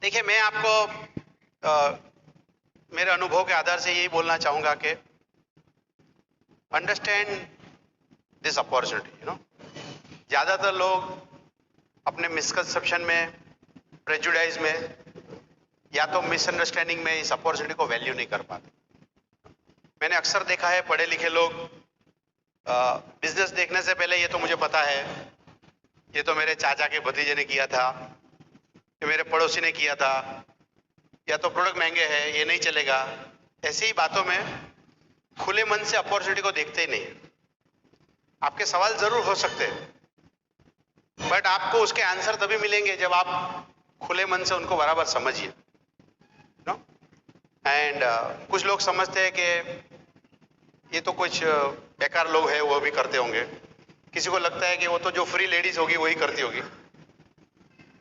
देखिए, मैं आपको मेरे अनुभव के आधार से यही बोलना चाहूंगा कि अंडरस्टैंड दिस अपॉर्चुनिटी। ज्यादातर लोग अपने मिसकंसेप्शन में, प्रेजुडाइज में या तो मिसअंडरस्टैंडिंग में इस अपॉर्चुनिटी को वैल्यू नहीं कर पाते। मैंने अक्सर देखा है पढ़े लिखे लोग बिजनेस देखने से पहले ये तो मुझे पता है, ये तो मेरे चाचा के भतीजे ने किया था, ये मेरे पड़ोसी ने किया था, या तो प्रोडक्ट महंगे हैं, ये नहीं चलेगा, ऐसी ही बातों में खुले मन से अपॉर्चुनिटी को देखते ही नहीं। आपके सवाल जरूर हो सकते हैं, बट आपको उसके आंसर तभी मिलेंगे जब आप खुले मन से उनको बराबर समझिए। एंड कुछ लोग समझते हैं कि ये तो कुछ बेकार लोग हैं, वो भी करते होंगे। किसी को लगता है कि वो तो जो फ्री लेडीज होगी वही करती होगी।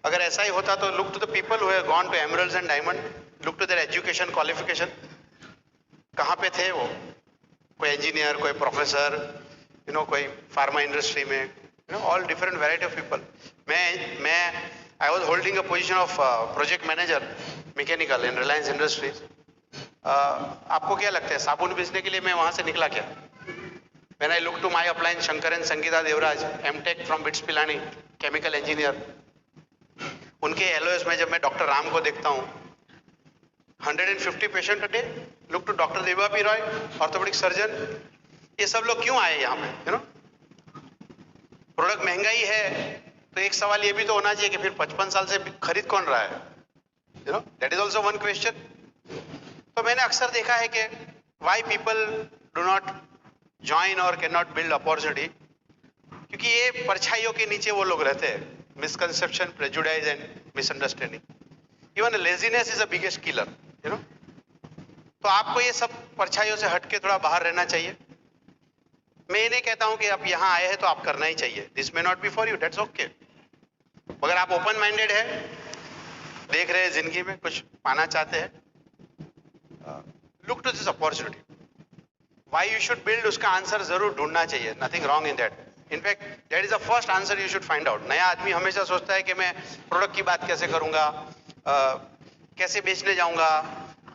अगर ऐसा ही होता तो look to the people who have gone to emeralds and diamond, look to their education qualification. कहाँ पे थे वो? कोई इंजीनियर, कोई प्रोफेसर, कोई फार्मा इंडस्ट्री में, all different variety of people. मैं I was holding a position of project manager mechanical in Reliance Industries. आपको क्या लगता है साबुन बेचने के लिए मैं वहां से निकला क्या? When I look to my upline Shankar and Sangeeta Devraj, M.Tech from BITS Pilani, chemical engineer, उनके LOS में जब मैं डॉक्टर राम को देखता हूँ, 150 patient a day, look to doctor Deva P Roy, orthopaedic surgeon, ये सब लोग क्यों आए यहाँ पे? प्रोडक्ट महंगा ही है तो एक सवाल ये भी तो होना चाहिए कि फिर 55 साल से खरीद कौन रहा है? That is also one question. तो मैंने अक्सर देखा है कि why people do not join और कैन नॉट बिल्ड अपॉर्चुनिटी, क्योंकि ये परछाइयों के नीचे वो लोग रहते हैं। Misconception, prejudice and misunderstanding. Even laziness is the biggest killer. तो आपको ये सब परछाइयों से हटके थोड़ा बाहर रहना चाहिए। मैं ये नहीं कहता हूं कि आप यहाँ आए हैं तो आप करना ही चाहिए, this may not be for you, that's okay. अगर आप ओपन माइंडेड है, देख रहे हैं जिंदगी में कुछ पाना चाहते हैं, look to this opportunity. Why you should build, उसका आंसर जरूर ढूंढना चाहिए, nothing wrong in that. In fact that is the first answer you should find out. नया आदमी हमेशा सोचता है कि मैं प्रोडक्ट की बात कैसे करूंगा, कैसे बेचने जाऊंगा,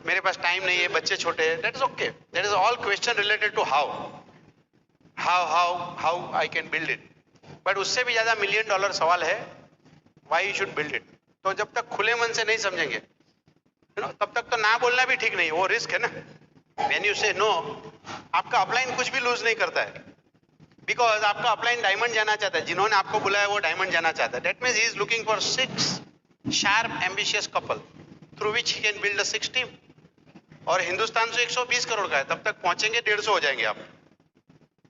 मेरे पास टाइम नहीं है, बच्चे छोटे हैं। That is okay, that is all question related to how I can build it. But उससे भी ज्यादा $1 मिलियन सवाल है, why you should build it. तो जब तक खुले मन से नहीं समझेंगे, तब तक तो ना बोलना भी ठीक नहीं, वो रिस्क है ना। व्हेन यू से नो, आपका अपलाइन कुछ भी लूज नहीं करता है, बिकॉज आपका अपलाइन डायमंड जाना चाहता है। जिन्होंने आपको बुलाया वो डायमंड जाना चाहता है। That means he is looking for 6 sharp ambitious couple through which he can build a 6 team. और हिंदुस्तान से 120 करोड़ का है, तब तक पहुंचेंगे 150 हो जाएंगे आप।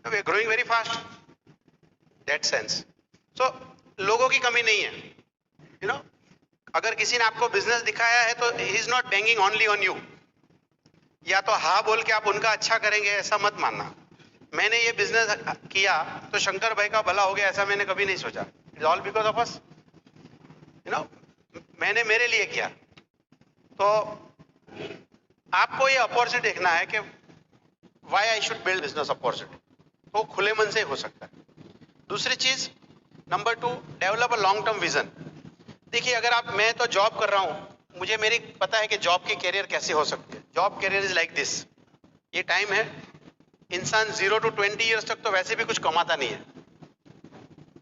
We are growing very fast, that sense. So लोगों की कमी नहीं है। अगर किसी ने आपको बिजनेस दिखाया है तो he is not banging only on you. या तो हाँ बोल के आप उनका अच्छा करेंगे, ऐसा मत मानना। मैंने ये बिजनेस किया तो शंकर भाई का भला हो गया, ऐसा मैंने कभी नहीं सोचा। It's all because of us. मैंने मेरे लिए किया। तो आपको ये अपॉर्चुनिटी देखना है कि why I should build business opportunity, तो खुले मन से हो सकता है। दूसरी चीज, number 2, develop a long term vision. देखिए, अगर मैं तो जॉब कर रहा हूं, मुझे मेरी पता है कि जॉब की कैरियर कैसे हो सकती है। Job career is like this, ये टाइम है, इंसान 0 to 20 ईयर्स तक तो वैसे भी कुछ कमाता नहीं है।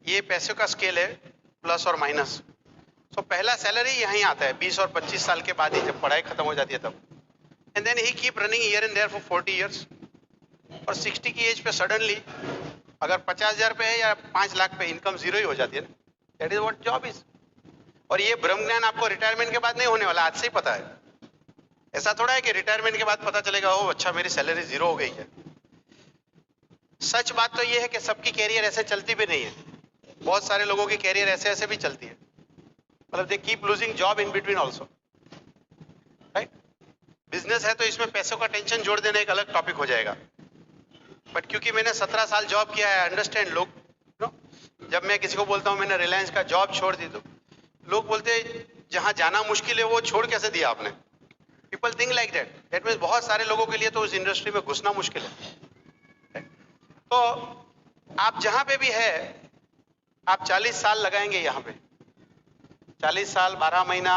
ये पैसों का स्केल है, प्लस और माइनस। तो पहला सैलरी यहीं आता है 20 और 25 साल के बाद ही, जब पढ़ाई खत्म हो जाती है तब। And then he keep running here and there for 40 years. और 60 की एज पे सडनली अगर 50,000 पे है या 5 लाख पे इनकम 0 ही हो जाती है ना। That is what job is. और ये ब्रह्म ज्ञान आपको रिटायरमेंट के बाद नहीं होने वाला, आज से ही पता है। ऐसा थोड़ा है कि रिटायरमेंट के बाद पता चलेगा ओ अच्छा मेरी सैलरी 0 हो गई है। सच बात तो ये है कि सबकी कैरियर ऐसे चलती भी नहीं है। बहुत सारे लोगों की कैरियर ऐसे ऐसे भी चलती है, मतलब they keep losing job in between also, right. Business है तो इसमें पैसों का टेंशन जोड़ देना एक अलग टॉपिक हो जाएगा। बट क्योंकि मैंने 17 साल जॉब किया है, अंडरस्टैंड। लोग जब मैं किसी को बोलता हूँ मैंने रिलायंस का जॉब छोड़ दी, तो लोग बोलते हैं जहां जाना मुश्किल है वो छोड़ कैसे दिया आपने। People think like that. That means बहुत सारे लोगों के लिए तो उस इंडस्ट्री में घुसना मुश्किल है। तो आप जहां पे भी है, आप 40 साल लगाएंगे यहाँ पे, 40 साल 12 महीना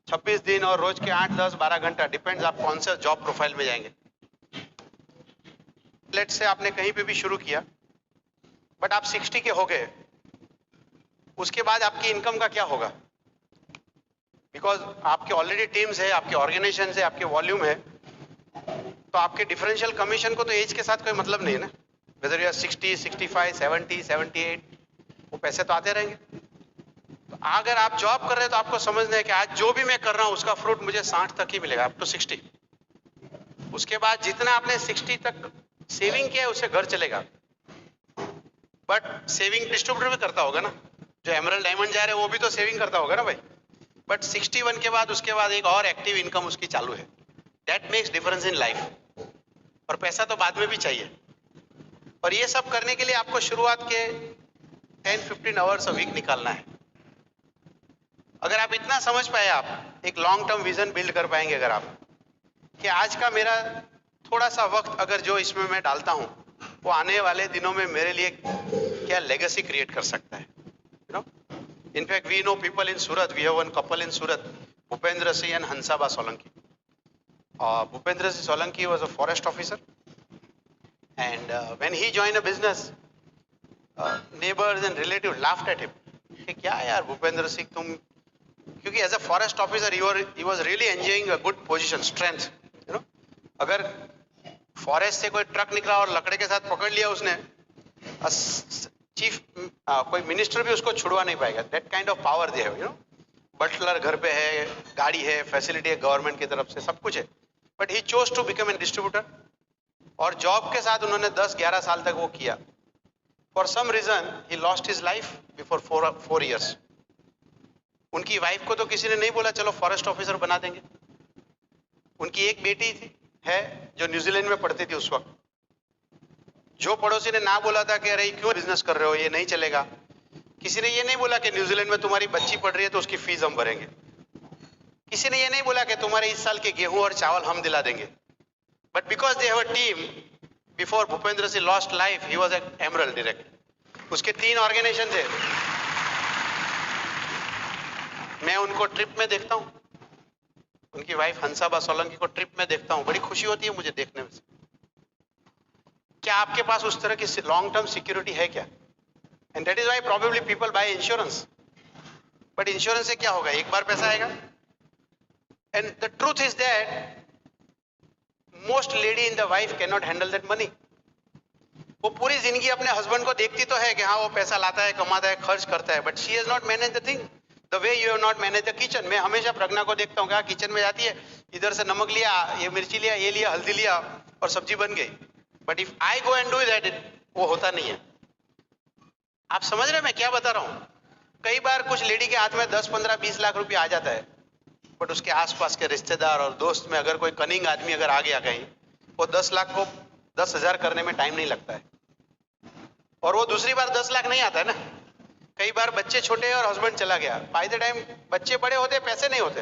26 दिन और रोज के 8, 10, 12 घंटा, डिपेंड्स आप कौन से जॉब प्रोफाइल में जाएंगे। लेट से आपने कहीं पे भी शुरू किया, बट आप 60 के हो गए, उसके बाद आपकी इनकम का क्या होगा? बिकॉज आपके ऑलरेडी टीम्स है, आपके ऑर्गेनाइजेशन है, आपके वॉल्यूम है, तो आपके डिफरेंशियल कमीशन को तो एज के साथ कोई मतलब नहीं है ना। वेदर यू आर 60, 65, 70, 78, वो पैसे तो आते रहेंगे। तो अगर आप जॉब कर रहे हैं तो आपको समझना है कि आज जो भी मैं कर रहा हूं उसका फ्रूट मुझे 60 तक ही मिलेगा, अप टू 60। उसके बाद जितना आपने 60 तक सेविंग किया है उससे घर चलेगा। बट सेविंग डिस्ट्रीब्यूटर भी करता होगा ना, जो एमरल्ड डायमंड जा रहे हैं वो भी तो सेविंग करता होगा ना भाई। बट 61 के बाद उसके बाद एक और एक्टिव इनकम उसकी चालू है। That makes difference in life. और पैसा तो बाद में भी चाहिए, और ये सब करने के लिए आपको शुरुआत के 10-15 आवर्स अ वीक निकालना है। अगर आप इतना समझ पाए, आप एक लॉन्ग टर्म विजन बिल्ड कर पाएंगे। अगर आप कि आज का मेरा थोड़ा सा वक्त अगर जो इसमें मैं डालता हूं वो आने वाले दिनों में मेरे लिए क्या लेगेसी क्रिएट कर सकता है। You know, in fact we know people in Surat, we have one couple in Surat, Bhupendra Singh and Hansaba Solanki. Bhupendra Singh Solanki was a forest officer, and when he joined a business, neighbors and relatives laughed at him कि क्या यार भूपेंद्र सिंह तुम, क्योंकि as a forest officer he was really enjoying a good position, strength, you know। अगर forest से कोई truck निकला और लकड़े के साथ पकड़ लिया उसने, चीफ कोई मिनिस्टर भी उसको छुड़वा नहीं पाएगा। That kind of power they have, you know. Butler घर पे है, गाड़ी है, फैसिलिटी है गवर्नमेंट की तरफ से, सब कुछ है, but he chose to become an distributor. और जॉब के साथ उन्होंने 10-11 साल तक वो किया। For some reason he lost his life before 4 years। उनकी वाइफ को तो किसी ने नहीं बोला चलो फॉरेस्ट ऑफिसर बना देंगे। उनकी एक बेटी थी है जो न्यूजीलैंड में पढ़ती थी उस वक्त। जो पड़ोसी ने ना बोला था कि अरे क्यों बिजनेस कर रहे हो, ये नहीं चलेगा। किसी ने ये नहीं बोला कि न्यूजीलैंड में तुम्हारी बच्ची पढ़ रही है तो उसकी फीस हम भरेंगे। किसी ने ये नहीं बोला कि तुम्हारे इस साल के गेहूं और चावल हम दिला देंगे। But because they have a team, before Bhupendra Singh lost life he was an emerald direct. उसके 3 ऑर्गेनाइजेशन थे। मैं उनको ट्रिप में देखता हूँ, उनकी वाइफ हंसाबा सोलंकी को ट्रिप में देखता हूँ, बड़ी खुशी होती है मुझे देखने में। क्या आपके पास उस तरह की लॉन्ग टर्म सिक्योरिटी है क्या? And that is why probably people buy insurance. But insurance से क्या होगा, एक बार पैसा आएगा। And the truth is that most lady in the wife can not handle that money. वो पूरी जिंदगी अपने हस्बैंड को देखती तो है कि हाँ वो पैसा लाता है, कमाता है, खर्च करता है, but she has not manage the thing the way you have not manage the kitchen. मैं हमेशा प्रज्ञा को देखता हूँ, किचन में जाती है, इधर से नमक लिया, ये मिर्ची लिया, ये लिया, हल्दी लिया और सब्जी बन गई। But if I go and do that, वो होता नहीं है। आप समझ रहे हैं मैं क्या बता रहा हूँ? कई बार कुछ लेडी के हाथ में 10, 15, 20 लाख रुपया आ जाता है, बट उसके आसपास के रिश्तेदार और दोस्त में अगर कोई कनिंग आदमी अगर आ गया कहीं, वो 10 लाख को 10,000 करने में टाइम नहीं लगता है। और वो दूसरी बार 10 लाख नहीं आता है ना। कई बार बच्चे छोटे और हस्बैंड चला गया, बाय द टाइम बच्चे बड़े होते पैसे नहीं होते।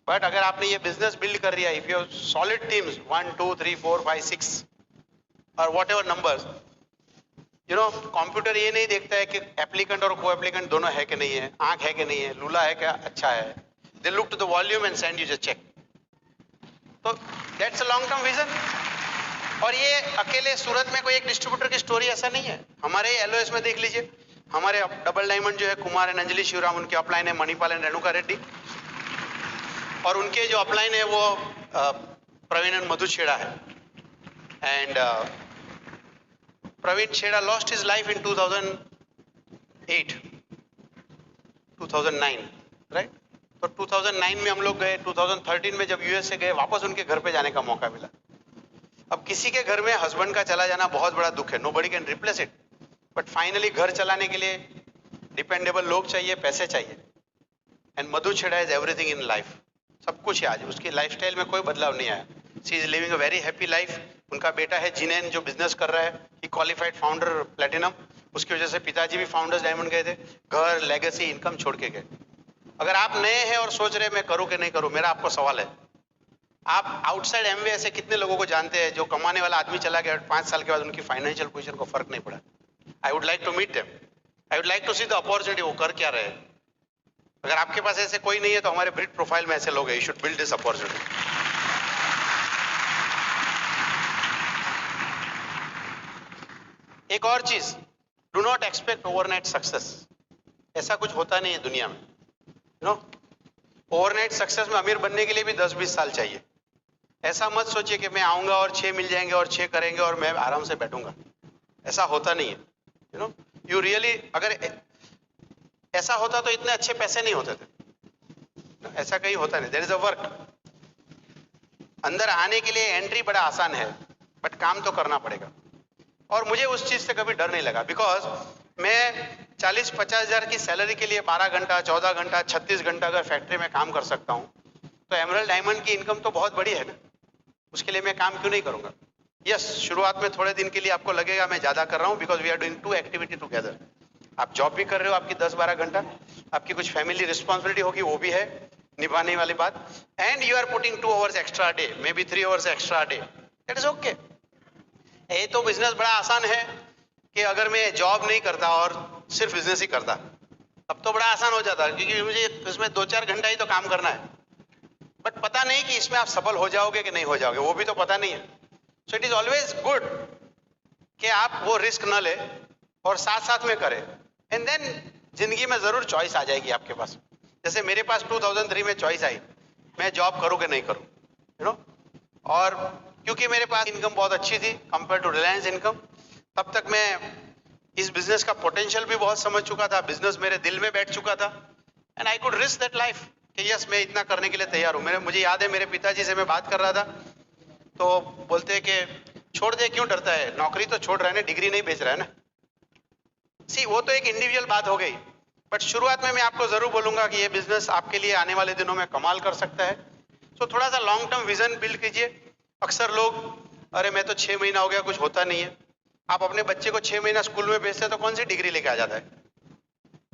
बट अगर आपने ये बिजनेस बिल्ड कर लिया, इफ यू सॉलिड टीम्स 1, 2, 3, 4, 5, 6 और what ever numbers, you know, computer ये नहीं देखता है कि एप्लीकेंट और को एप्लीकेंट दोनों है कि नहीं है, आंख है कि नहीं है, लूला है क्या, अच्छा है। They look to the volume and send you the cheque. तो that's a long term vision. और ये अकेले सूरत में कोई एक डिस्ट्रीब्यूटर की स्टोरी ऐसा नहीं है। हमारे एलओएस में देख लीजिए, हमारे डबल डायमंड जो है कुमार एंड अंजलि शिवराम, उनके अपलाइन है मणिपाल एंड रेणुका रेड्डी, और उनके जो अपलाइन है वो प्रवीण एंड मधु छेड़ा है। एंड प्रवीण छेड़ा lost his life in 2008, 2009, right. तो 2009 में हम लोग गए, 2013 में जब यूएस से गए, वापस उनके घर पे जाने का मौका मिला। अब किसी के घर में हस्बैंड का चला जाना बहुत बड़ा दुख है, nobody can replace it, but finally घर चलाने के लिए डिपेंडेबल लोग चाहिए, पैसे चाहिए। एंड मधु छेड़ा इज एवरीथिंग इन लाइफ, सब कुछ है आज। उसकी लाइफस्टाइल में कोई बदलाव नहीं आया। She is living a very happy life. उनका बेटा है जिनेन जो बिजनेस कर रहा है, ही क्वालिफाइड फाउंडर प्लेटिनम, उसकी वजह से पिताजी भी फाउंडर्स डायमंड गए थे। घर, लेगेसी, इनकम छोड़ के गए। अगर आप नए हैं और सोच रहे मैं करूं कि नहीं करूं, मेरा आपको सवाल है, आप आउटसाइड एमवे ऐसे कितने लोगों को जानते हैं जो कमाने वाला आदमी चला गया, 5 साल के बाद उनकी फाइनेंशियल पोजीशन को फर्क नहीं पड़ा? I would like to meet them, I would like to see the opportunity, वो कर क्या रहे हैं। अगर आपके पास ऐसे कोई नहीं है तो हमारे ब्रीड प्रोफाइल में ऐसे लोग हैं, you should build this opportunity. एक और चीज, do not expect overnight success. ऐसा कुछ होता नहीं है दुनिया में, यू नो। ओवरनाइट सक्सेस में अमीर बनने के लिए भी 10-20 साल चाहिए। ऐसा मत सोचिए कि मैं आऊंगा और 6 मिल जाएंगे और 6 करेंगे और मैं आराम से बैठूंगा। ऐसा होता नहीं है, यू नो। यू रियली, अगर ऐसा होता तो इतने अच्छे पैसे नहीं होते थे। ऐसा कहीं होता नहीं। There is a work. अंदर आने के लिए एंट्री बड़ा आसान है, बट काम तो करना पड़ेगा। और मुझे उस चीज से कभी डर नहीं लगा, बिकॉज मैं 40-50 हजार की सैलरी के लिए 12 घंटा, 14 घंटा, 36 घंटा अगर फैक्ट्री में काम कर सकता हूँ, तो एमरल्ड डायमंड की इनकम तो बहुत बड़ी है ना। उसके लिए मैं काम क्यों नहीं करूंगा? यस, शुरुआत में थोड़े दिन के लिए आपको लगेगा मैं ज्यादा कर रहा हूँ, because we are doing 2 activity together. आप जॉब भी कर रहे हो, आपकी 10-12 घंटा, आपकी कुछ फैमिली रिस्पॉन्सिबिलिटी होगी, वो भी है निभाने वाली बात, and you are putting 2 hours extra day, may be 3 hours extra day, that is okay. ये तो बिजनेस बड़ा आसान है कि अगर मैं जॉब नहीं करता और सिर्फ बिजनेस ही करता, तब तो बड़ा आसान हो जाता, क्योंकि मुझे इसमें 2-4 घंटा ही तो काम करना है। बट पता नहीं कि इसमें आप सफल हो जाओगे कि नहीं हो जाओगे, वो भी तो पता नहीं है। So it is always good कि आप वो रिस्क न ले और साथ साथ में करें, एंड देन जिंदगी में जरूर चॉइस आ जाएगी आपके पास। जैसे मेरे पास 2003 में चॉइस आई, मैं जॉब करूं कि नहीं करूं, यू नो। और क्योंकि मेरे पास इनकम बहुत अच्छी थी कंपेयर टू रिलायंस इनकम, तब तक मैं इस बिजनेस का पोटेंशियल भी बहुत समझ चुका था, बिजनेस मेरे दिल में बैठ चुका था, and I could risk that life कि यस, मैं इतना करने के लिए तैयार हूँ। मुझे याद है मेरे पिताजी से मैं बात कर रहा था, तो बोलते हैं कि छोड़ दे, क्यों डरता है, नौकरी तो छोड़ रहा है ना, डिग्री नहीं बेच रहा है ना। सी, वो तो एक इंडिविजुअल बात हो गई, बट शुरुआत में मैं आपको जरूर बोलूंगा कि ये बिजनेस आपके लिए आने वाले दिनों में कमाल कर सकता है। तो थोड़ा सा लॉन्ग टर्म विजन बिल्ड कीजिए। अक्सर लोग, अरे मैं तो 6 महीना हो गया, कुछ होता नहीं है। आप अपने बच्चे को 6 महीना स्कूल में भेजते हैं तो कौन सी डिग्री लेके आ जाता है?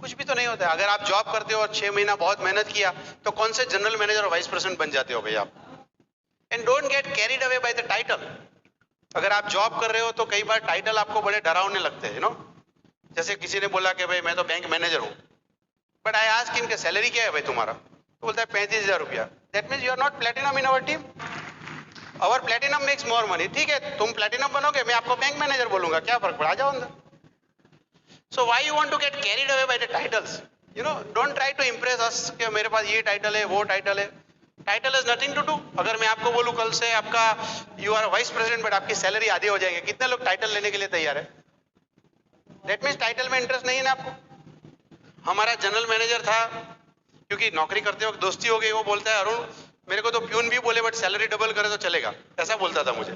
कुछ भी तो नहीं होता है। अगर आप जॉब करते हो और 6 महीना बहुत मेहनत किया, तो कौन से जनरल मैनेजर और वाइस प्रेसिडेंट बन जाते हो भाई आप? And don't get carried away by the title. अगर आप जॉब कर रहे हो तो कई बार टाइटल आपको बड़े डरावने लगते हैं, यू नो। जैसे किसी ने बोला कि भाई मैं तो बैंक मैनेजर हूँ, बट आई आस्क हिम कि सैलरी क्या है भाई तुम्हारा? तो बोलता है 35,000 रुपया। That means you are not platinum in our team. Our platinum makes more money. ठीक है, तुम प्लेटिनम बनोगे, मैं आपको बैंक मैनेजर बोलूंगा, क्या फर्क पड़ा, जाओ अंदर। So why you want to get carried away by the titles? You know, don't try to impress us कि मेरे पास ये टाइटल है, वो टाइटल है। Title is nothing to do. अगर मैं आपको बोलूं कल से आपका you are vice president, but आपकी सैलरी आधी हो जाएगी, कितने लोग टाइटल लेने के लिए तैयार है? दैट मीन्स टाइटल में इंटरेस्ट नहीं है ना आपको। हमारा जनरल मैनेजर था, क्योंकि नौकरी करते वक्त दोस्ती हो गई, वो बोलता है अरुण मेरे को तो प्यून भी बोले बट सैलरी डबल करे तो चलेगा, ऐसा बोलता था मुझे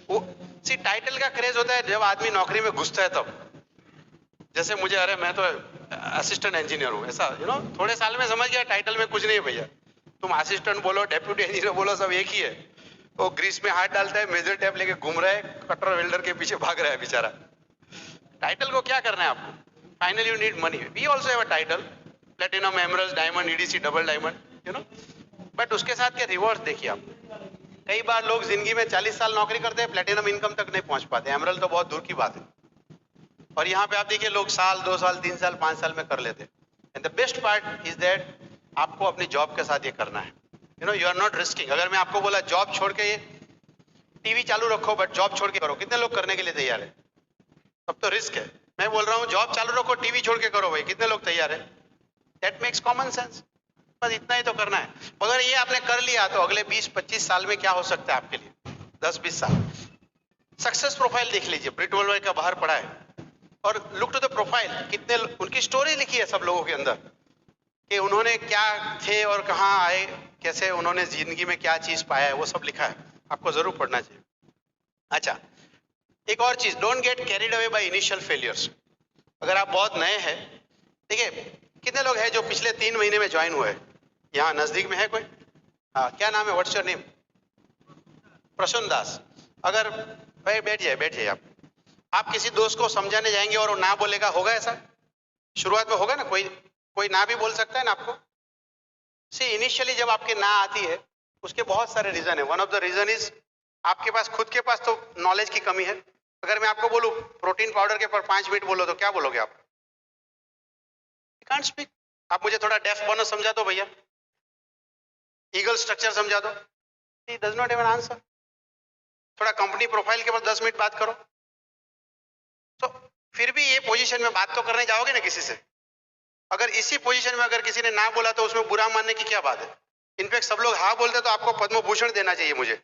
वो। सी, टाइटल का क्रेज होता है जब आदमी नौकरी में घुसता है तब। जैसे मुझे, अरे मैं तो असिस्टेंट इंजीनियर हूँ, ऐसा, यू नो। थोड़े साल में समझ गया टाइटल में कुछ नहीं है भैया, तुम असिस्टेंट बोलो, डेप्यूटी इंजीनियर बोलो, सब एक ही है। वो ग्रीस में हाथ डालता है, मेजर टेप लेके घूम रहा है, कटर वेल्डर के पीछे भाग रहा है बेचारा। टाइटल को क्या करना है आपको? Finally you need money. We also have a title, platinum, emerald, diamond, EDC, double diamond, you know. But उसके साथ के रिवॉर्ड्स देखिए आप। कई बार लोग जिंदगी में 40 साल नौकरी करते हैं, प्लेटिनम इनकम तक नहीं पहुंच पाते, एमरल्ड तो बहुत दूर की बात है। और यहाँ पे आप देखिए लोग साल, 2 साल, 3 साल, 5 साल में कर लेते हैं। And the best part is that आपको अपनी जॉब के साथ ये करना है, you know. You are not risking. अगर मैं आपको बोला जॉब छोड़ के टीवी चालू रखो बट जॉब छोड़ के करो, कितने लोग करने के लिए तैयार है? तब तो रिस्क है। मैं बोल रहा हूँ जॉब चालू रखो, टीवी छोड़ के करो भाई, कितने लोग तैयार है? That makes common sense. बस इतना ही तो करना है। अगर ये आपने कर लिया तो अगले 20-25 साल में क्या हो सकता है आपके लिए? 10-20 साल। सक्सेस प्रोफाइल देख लीजिए, ब्रिट वोल्वर का बाहर पड़ा है, और लुक टू द प्रोफाइल, कितने उनकी स्टोरी लिखी है सब लोगों के अंदर कि उन्होंने क्या थे और कहाँ आए, कैसे उन्होंने जिंदगी में क्या चीज पाया है, वो सब लिखा है, आपको जरूर पढ़ना चाहिए। अच्छा, एक और चीज, don't get carried away by initial failures. अगर आप बहुत नए हैं, देखिए कितने लोग हैं जो पिछले 3 महीने में ज्वाइन हुए? यहाँ नजदीक में है कोई? हाँ, क्या नाम है, व्हाट्स योर नेम? प्रसून दास। अगर भाई बैठ जाइए आप किसी दोस्त को समझाने जाएंगे और वो ना बोलेगा, होगा ऐसा? शुरुआत में होगा ना, कोई ना भी बोल सकता है ना आपको। सी, इनिशियली जब आपके ना आती है उसके बहुत सारे रीजन है। One of the reason is आपके पास खुद के पास तो नॉलेज की कमी है। अगर मैं आपको बोलूं प्रोटीन पाउडर के पर 5 मिनट बोलो तो क्या बोलोगे आप? Can't speak. आप मुझे थोड़ा डेफ बोनस समझा दो भैया, ईगल स्ट्रक्चर समझा दो। He does not even answer. थोड़ा कंपनी प्रोफाइल के बाद 10 मिनट बात करो। तो फिर भी ये पोजीशन में बात तो करने जाओगे ना किसी से। अगर इसी पोजीशन में अगर किसी ने ना बोला तो उसमें बुरा मानने की क्या बात है। इनफैक्ट सब लोग हाँ बोलते तो आपको पद्म भूषण देना चाहिए मुझे,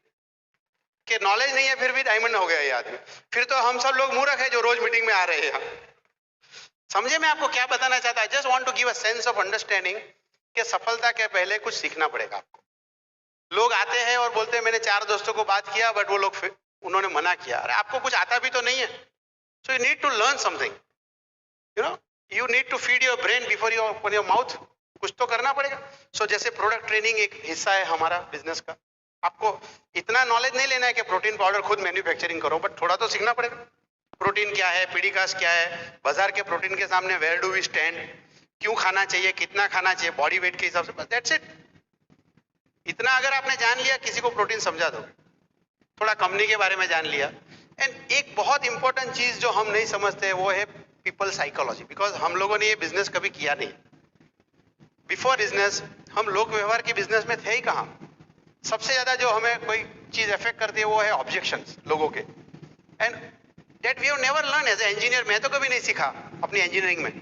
कि नॉलेज नहीं है फिर भी डायमंड हो गया ये आदमी। फिर तो हम सब लोग मूर्ख है जो रोज मीटिंग में आ रहे हैं। समझे मैं आपको क्या बताना चाहता है? Just want to give a sense of understanding कि सफलता के पहले कुछ सीखना पड़ेगा आपको। लोग आते हैं और बोलते हैं मैंने 4 दोस्तों को बात किया बट वो लोग उन्होंने मना किया। अरे आपको कुछ आता भी तो नहीं है। So you need to learn something, you know, you need to feed your brain before you open your mouth. कुछ तो करना पड़ेगा। सो जैसे प्रोडक्ट ट्रेनिंग एक हिस्सा है हमारा बिजनेस का। आपको इतना नॉलेज नहीं लेना है कि प्रोटीन पाउडर खुद मैन्युफैक्चरिंग करो, बट थोड़ा तो सीखना पड़ेगा। प्रोटीन क्या है, पीडीकास क्या है, बाजार के प्रोटीन के सामने वेयर डू वी स्टैंड, क्यों खाना चाहिए, कितना खाना चाहिए, बॉडी वेट के हिसाब से, बस दैट्स इट। इतना अगर आपने जान लिया, किसी को प्रोटीन समझा दो, थोड़ा कंपनी के बारे में जान लिया। एंड एक बहुत इंपॉर्टेंट चीज जो हम नहीं समझते वो है पीपल साइकोलॉजी। बिकॉज हम लोगों ने ये बिजनेस कभी किया नहीं। बिफोर बिजनेस हम लोक व्यवहार के बिजनेस में थे ही कहाँ। सबसे ज्यादा जो हमें कोई चीज अफेक्ट करती है वो है ऑब्जेक्शंस लोगों के। And that we have never learn as a engineer. मैं तो कभी नहीं सीखा अपनी इंजीनियरिंग में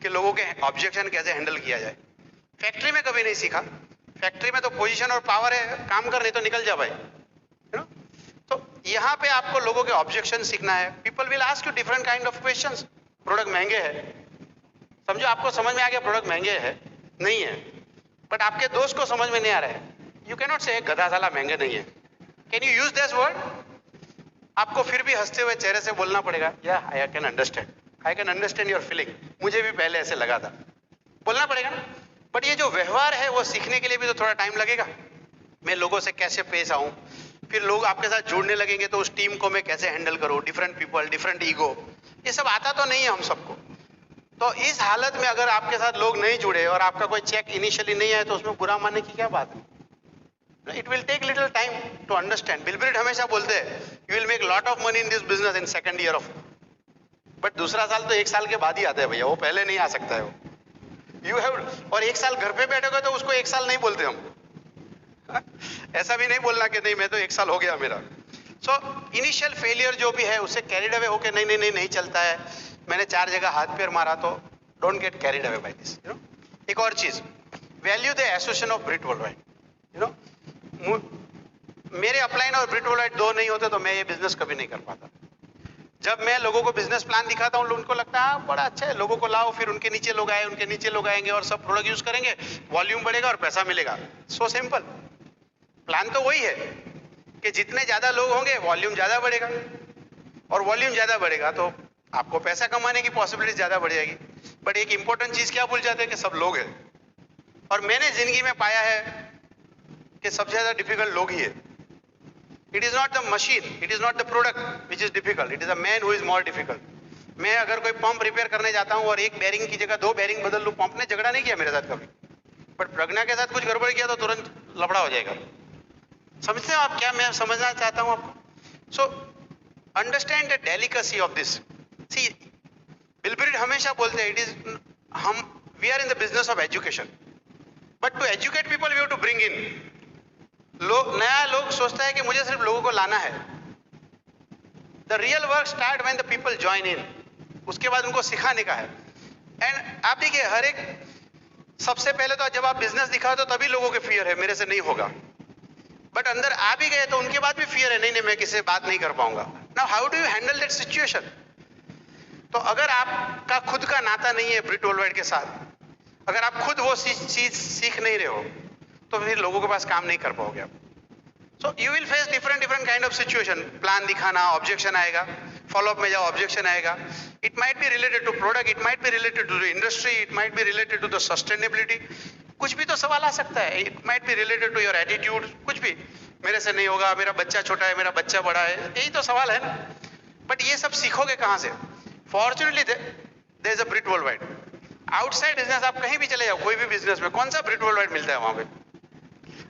कि लोगों के ऑब्जेक्शन कैसे हैंडल किया जाए। फैक्ट्री में कभी नहीं सीखा। फैक्ट्री में तो पोजीशन और पावर है, काम कर नहीं तो निकल जा भाई, यू नो। तो यहाँ पे आपको लोगों के ऑब्जेक्शन सीखना है। People will ask you different kind of questions. Product महंगे है, समझो आपको समझ में आ गया प्रोडक्ट महंगे है नहीं है, बट आपके दोस्त को समझ में नहीं आ रहा है। यू कैन नॉट से गधा साला महंगे नहीं है। Can you use this word? आपको फिर भी हंसते हुए चेहरे से बोलना पड़ेगा, या I can understand, I can understand your feeling. मुझे भी पहले ऐसे लगा था, बोलना पड़ेगा ना। बट ये जो व्यवहार है वो सीखने के लिए भी तो थोड़ा टाइम लगेगा। मैं लोगों से कैसे पेश आऊं, फिर लोग आपके साथ जुड़ने लगेंगे तो उस टीम को मैं कैसे हैंडल करूं, डिफरेंट पीपल, डिफरेंट ईगो, ये सब आता तो नहीं है हम सबको। तो इस हालत में अगर आपके साथ लोग नहीं जुड़े और आपका कोई चेक इनिशियली नहीं आए तो उसमें बुरा मानने की क्या बात है? It will take little time to understand. Bill Britt हमेशा बोलते हैं you will make lot of money in this business in second year of, but दूसरा साल तो 1 साल के बाद ही आता है भैया, वो पहले नहीं आ सकता है वो। यू हैव, और 1 साल घर पे बैठोगे तो उसको 1 साल नहीं बोलते हम। ऐसा भी नहीं बोलना कि नहीं मैं तो 1 साल हो गया मेरा। सो इनिशियल फेलियर जो भी है उससे कैरिड अवे होके नहीं चलता है, मैंने 4 जगह हाथ पैर मारा, तो don't get carried away by this, you know. एक और चीज, value the association of Brit Worldwide, you know. मेरे अपलाइन और ब्रिट वर्ल्डवाइड 2 नहीं होते तो मैं ये बिजनेस कभी नहीं कर पाता। जब मैं लोगों को बिजनेस प्लान दिखाता हूँ उनको लगता है बड़ा अच्छा है, लोगों को लाओ, फिर उनके नीचे लोग आए, उनके नीचे लोग आएंगे और सब प्रोडक्ट यूज करेंगे, वॉल्यूम बढ़ेगा और पैसा मिलेगा। So simple. प्लान तो वही है कि जितने ज्यादा लोग होंगे वॉल्यूम ज्यादा बढ़ेगा, और वॉल्यूम ज्यादा बढ़ेगा तो आपको पैसा कमाने की पॉसिबिलिटी ज्यादा बढ़ जाएगी। बट एक इंपॉर्टेंट चीज क्या भूल जाते हैं कि सब लोग हैं। और मैंने जिंदगी में पाया है कि सबसे ज्यादा डिफिकल्ट लोग ही है। It is not the machine, it is not the product which is difficult, it is a man who is more difficult. मैं अगर कोई पंप रिपेयर करने जाता हूं और एक बेरिंग की जगह 2 बेरिंग बदल लूं, पंप ने झगड़ा नहीं किया मेरे साथ कभी, बट प्रज्ञा के साथ कुछ गड़बड़ किया तो तुरंत लफड़ा हो जाएगा। समझते हो आप क्या मैं समझना चाहता हूं आपको? So understand the delicacy of this. See Bill Britt हमेशा बोलते हैं इट इज, हम we are in the business of education, but to educate people we have to bring in. नया लोग सोचता है कि मुझे सिर्फ लोगों को लाना है। The real work start when the people join in, उसके बाद उनको सिखाने का है। एंड आप देखिए हर एक, सबसे पहले तो जब आप बिजनेस दिखाओ तो तभी लोगों के फियर है मेरे से नहीं होगा, बट अंदर आ भी गए तो उनके बाद भी फियर है, नहीं मैं किसी से बात नहीं कर पाऊंगा। Now how do you handle that situation? तो अगर आपका खुद का नाता नहीं है ब्रिट वर्ल्डवाइड के साथ, अगर आप खुद वो चीज सीख नहीं रहे हो तो फिर लोगों के पास काम नहीं कर पाओगे आप। So you will face different kind of situation. Plan दिखाना, ऑब्जेक्शन आएगा, फॉलोअप में जाओ ऑब्जेक्शन आएगा। It might be related to product, it might be related to the industry, it might be related to the sustainability, कुछ भी तो सवाल आ सकता है। It might be related to your attitude, कुछ भी, मेरे से नहीं होगा, मेरा बच्चा छोटा है, मेरा बच्चा बड़ा है, यही तो सवाल है ना। बट ये सब सीखोगे कहां से? Fortunately there is a Brit Worldwide. Outside business आप कहीं भी चले जाओ, कोई भी बिजनेस में, कौन सा ब्रिट वर्ल्डवाइड मिलता है वहां पे?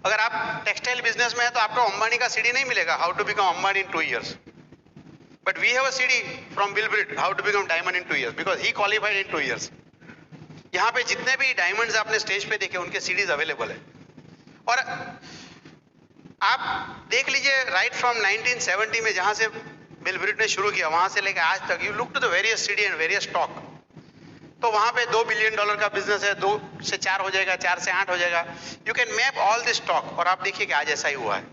अगर आप टेक्सटाइल बिजनेस में है तो आपको अंबानी का सीडी नहीं मिलेगा, how to become Ambani in 2 years, but we have a CD from Bill Britt, how to become diamond in 2 years, because he qualified in 2 years. यहाँ पे जितने भी डायमंड्स आपने स्टेज पे देखे उनके सीडीज अवेलेबल है। और आप देख लीजिए राइट फ्रॉम 1970 में जहां से बिल ब्रिट ने शुरू किया वहां से लेकर आज तक, you look to the various CD and various stock, तो वहां पे $2 बिलियन का बिजनेस है, 2 से 4 हो जाएगा, 4 से 8 हो जाएगा। You can map all this stock और आप देखिए कि आज ऐसा ही हुआ है,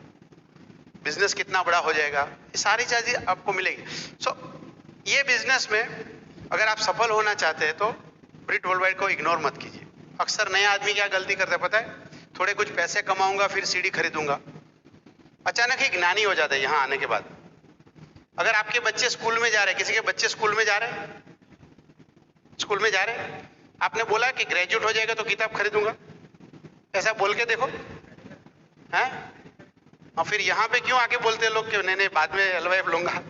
बिजनेस कितना बड़ा हो जाएगा, ये सारी चीजें आपको मिलेगी। सो ये बिजनेस में अगर आप सफल होना चाहते हैं तो ब्रिट वर्ल्डवाइड को इग्नोर मत कीजिए। अक्सर नया आदमी क्या गलती करता है पता है, थोड़े कुछ पैसे कमाऊंगा फिर सीडी खरीदूंगा, अचानक ही ज्ञानी हो जाता है यहाँ आने के बाद। अगर आपके बच्चे स्कूल में जा रहे हैं, किसी के बच्चे स्कूल में जा रहे हैं, स्कूल में जा रहे हैं, आपने बोला कि ग्रेजुएट हो जाएगा तो किताब खरीदूंगा, ऐसा बोल के देखो हैं, और फिर यहाँ पे क्यों आके बोलते हैं लोग कि नहीं नहीं बाद में एलवाइफ लूंगा।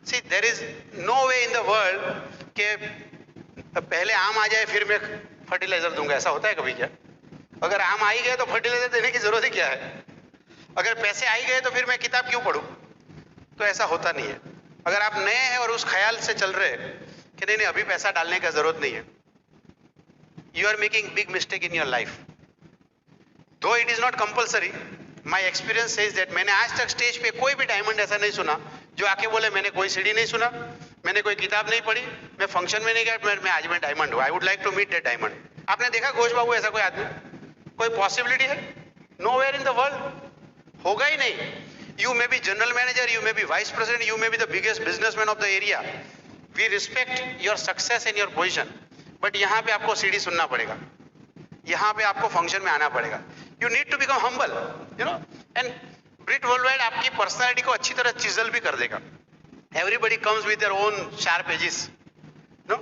See there is no way in the world के पहले आम आ जाए फिर मैं फर्टिलाइजर दूंगा, ऐसा होता है कभी क्या? अगर आम आ ही गए तो फर्टिलाइजर देने की जरूरत ही क्या है? अगर पैसे आ ही गए तो फिर मैं किताब क्यों पढूं? तो ऐसा होता नहीं है। अगर आप नए हैं और उस ख्याल से चल रहे हैं कि नहीं नहीं अभी पैसा डालने का जरूरत नहीं है, you are making big mistake in your life. Though it is not compulsory, my experience says that मैंने आज तक स्टेज पे कोई भी डायमंड ऐसा नहीं सुना जो आके बोले मैंने कोई सीडी नहीं सुना, मैंने कोई किताब नहीं पढ़ी, मैं फंक्शन में नहीं गया, मैं आज में डायमंड हूं, I would like to meet that diamond. आपने देखा घोष बाबू ऐसा कोई आदमी? कोई पॉसिबिलिटी है? Nowhere in the world, होगा ही नहीं। You may be general manager, you may be vice president, you may be the biggest businessman of the area, we respect your success in your position, but यहाँ पे आपको CD सुनना पड़ेगा, यहाँ पे आपको फंक्शन में आना पड़ेगा। You need to become humble, you know. And Brit Worldwide आपकी पर्सनालिटी को अच्छी तरह चिजल भी कर देगा। Everybody comes with their own sharp edges, no.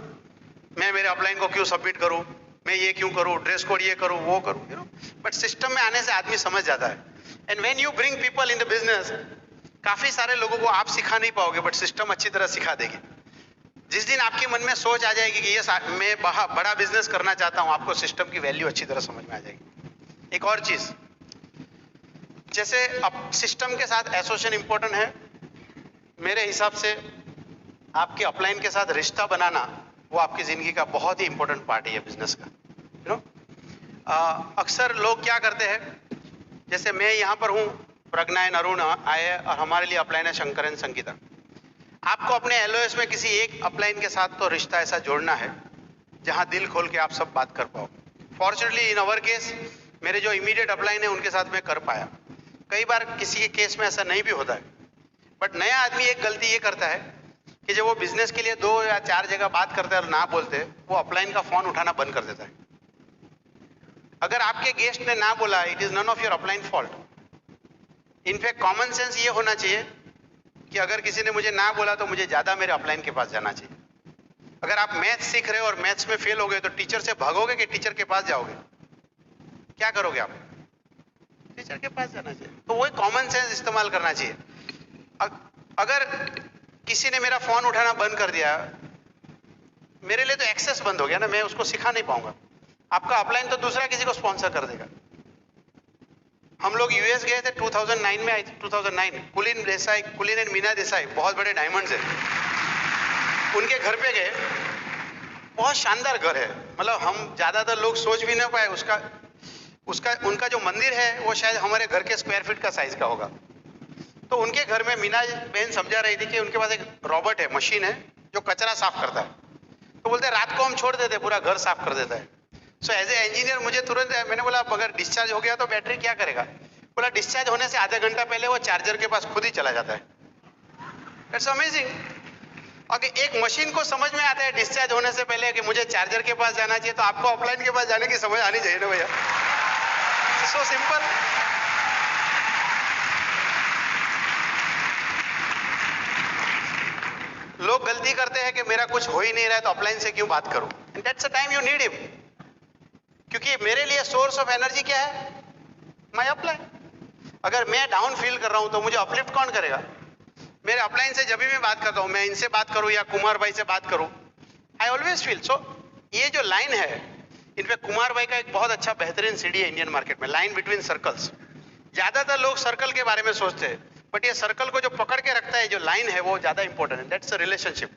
मैं मेरे अपलाइन को क्यों सबमिट करूं, मैं ये क्यों करूं, ड्रेस कोड ये करूं, वो करूं, यू नो। बट सिस्टम में आने से आदमी समझ जाता है। And when you bring people in the business, काफी सारे लोगों को आप सिखा नहीं पाओगे बट सिस्टम अच्छी तरह सिखा देगी। जिस दिन आपके मन में सोच आ जाएगी कि ये मैं बड़ा बिजनेस करना चाहता हूं, आपको सिस्टम की वैल्यू अच्छी तरह समझ में आ जाएगी। एक और चीज, जैसे अब सिस्टम के साथ एसोसिएशन इंपॉर्टेंट है, मेरे हिसाब से आपके अपलाइन के साथ रिश्ता बनाना वो आपकी जिंदगी का बहुत ही इंपॉर्टेंट पार्ट है बिजनेस का, यू नो। अक्सर लोग क्या करते हैं, जैसे मैं यहाँ पर हूँ, प्रज्ञा एंड अरुण आए और हमारे लिए अपलाइन है शंकर एंड संगीता। आपको अपने एलओएस में किसी एक अपलाइन के साथ तो रिश्ता ऐसा जोड़ना है जहां दिल खोल के आप सब बात कर पाओ। फॉर्चुनेटली इन अवर केस मेरे जो इमीडिएट अपलाइन है उनके साथ मैं कर पाया। कई बार किसी के केस में ऐसा नहीं भी होता है, बट नया आदमी एक गलती ये करता है कि जब वो बिजनेस के लिए 2 या 4 जगह बात करता है और ना बोलते, वो अपलाइन का फोन उठाना बंद कर देता है। अगर आपके गेस्ट ने ना बोला, it is none of your upline fault. In fact common sense ये होना चाहिए कि अगर किसी ने मुझे ना बोला तो मुझे ज्यादा मेरे अपलाइन के पास जाना चाहिए। अगर आप मैथ्स सीख रहे हो और मैथ्स में फेल हो गए तो टीचर से भागोगे कि टीचर के पास जाओगे? क्या करोगे आप? टीचर के पास जाना चाहिए। तो वही कॉमन सेंस इस्तेमाल करना चाहिए। अगर किसी ने मेरा फोन उठाना बंद कर दिया, मेरे लिए तो एक्सेस बंद हो गया ना, मैं उसको सिखा नहीं पाऊंगा। आपका अपलाइन तो दूसरा किसी को स्पॉन्सर कर देगा। हम लोग यूएस गए थे 2009 में, 2009 कुलीन एंड मीना देसाई बहुत बड़े डायमंड्स हैं, उनके घर पे गए। बहुत शानदार घर है, मतलब हम ज्यादातर लोग सोच भी नहीं पाए। उनका जो मंदिर है वो शायद हमारे घर के स्क्वायर फीट का साइज का होगा। तो उनके घर में मीना बहन समझा रही थी कि उनके पास एक रोबोट है, मशीन है जो कचरा साफ करता है। तो बोलते रात को हम छोड़ देते, पूरा घर साफ कर देता है। सो एज ए इंजीनियर मुझे तुरंत, मैंने बोला अगर डिस्चार्ज हो गया तो बैटरी क्या करेगा? बोला डिस्चार्ज होने से आधा घंटा पहले वो चार्जर के पास खुद ही चला जाता है। It's amazing. अगर एक मशीन को समझ में आता है डिस्चार्ज होने से पहले कि मुझे चार्जर के पास जाना चाहिए, तो आपको अपलाइन के पास जाने की समझ आनी चाहिए ना भैया। So simple. लोग गलती करते हैं कि मेरा कुछ हो ही नहीं रहा है तो अपलाइन से क्यों बात करूं? And that's the time you need him, क्योंकि मेरे लिए सोर्स ऑफ एनर्जी क्या है? My upline. अगर मैं डाउन फील कर रहा हूं तो मुझे अपलिफ्ट कौन करेगा? मेरे अपलाइन से जब भी मैं बात करता हूं, मैं इनसे बात करूं या कुमार भाई से बात करूं, आई ऑलवेज फील। सो ये जो लाइन है, इनफैक्ट कुमार भाई का एक बहुत अच्छा बेहतरीन सीडी है इंडियन मार्केट में, लाइन बिटवीन सर्कल्स। ज्यादातर लोग सर्कल के बारे में सोचते हैं, बट ये सर्कल को जो पकड़ के रखता है, जो लाइन है, वो ज्यादा इंपॉर्टेंट है। That's a relationship.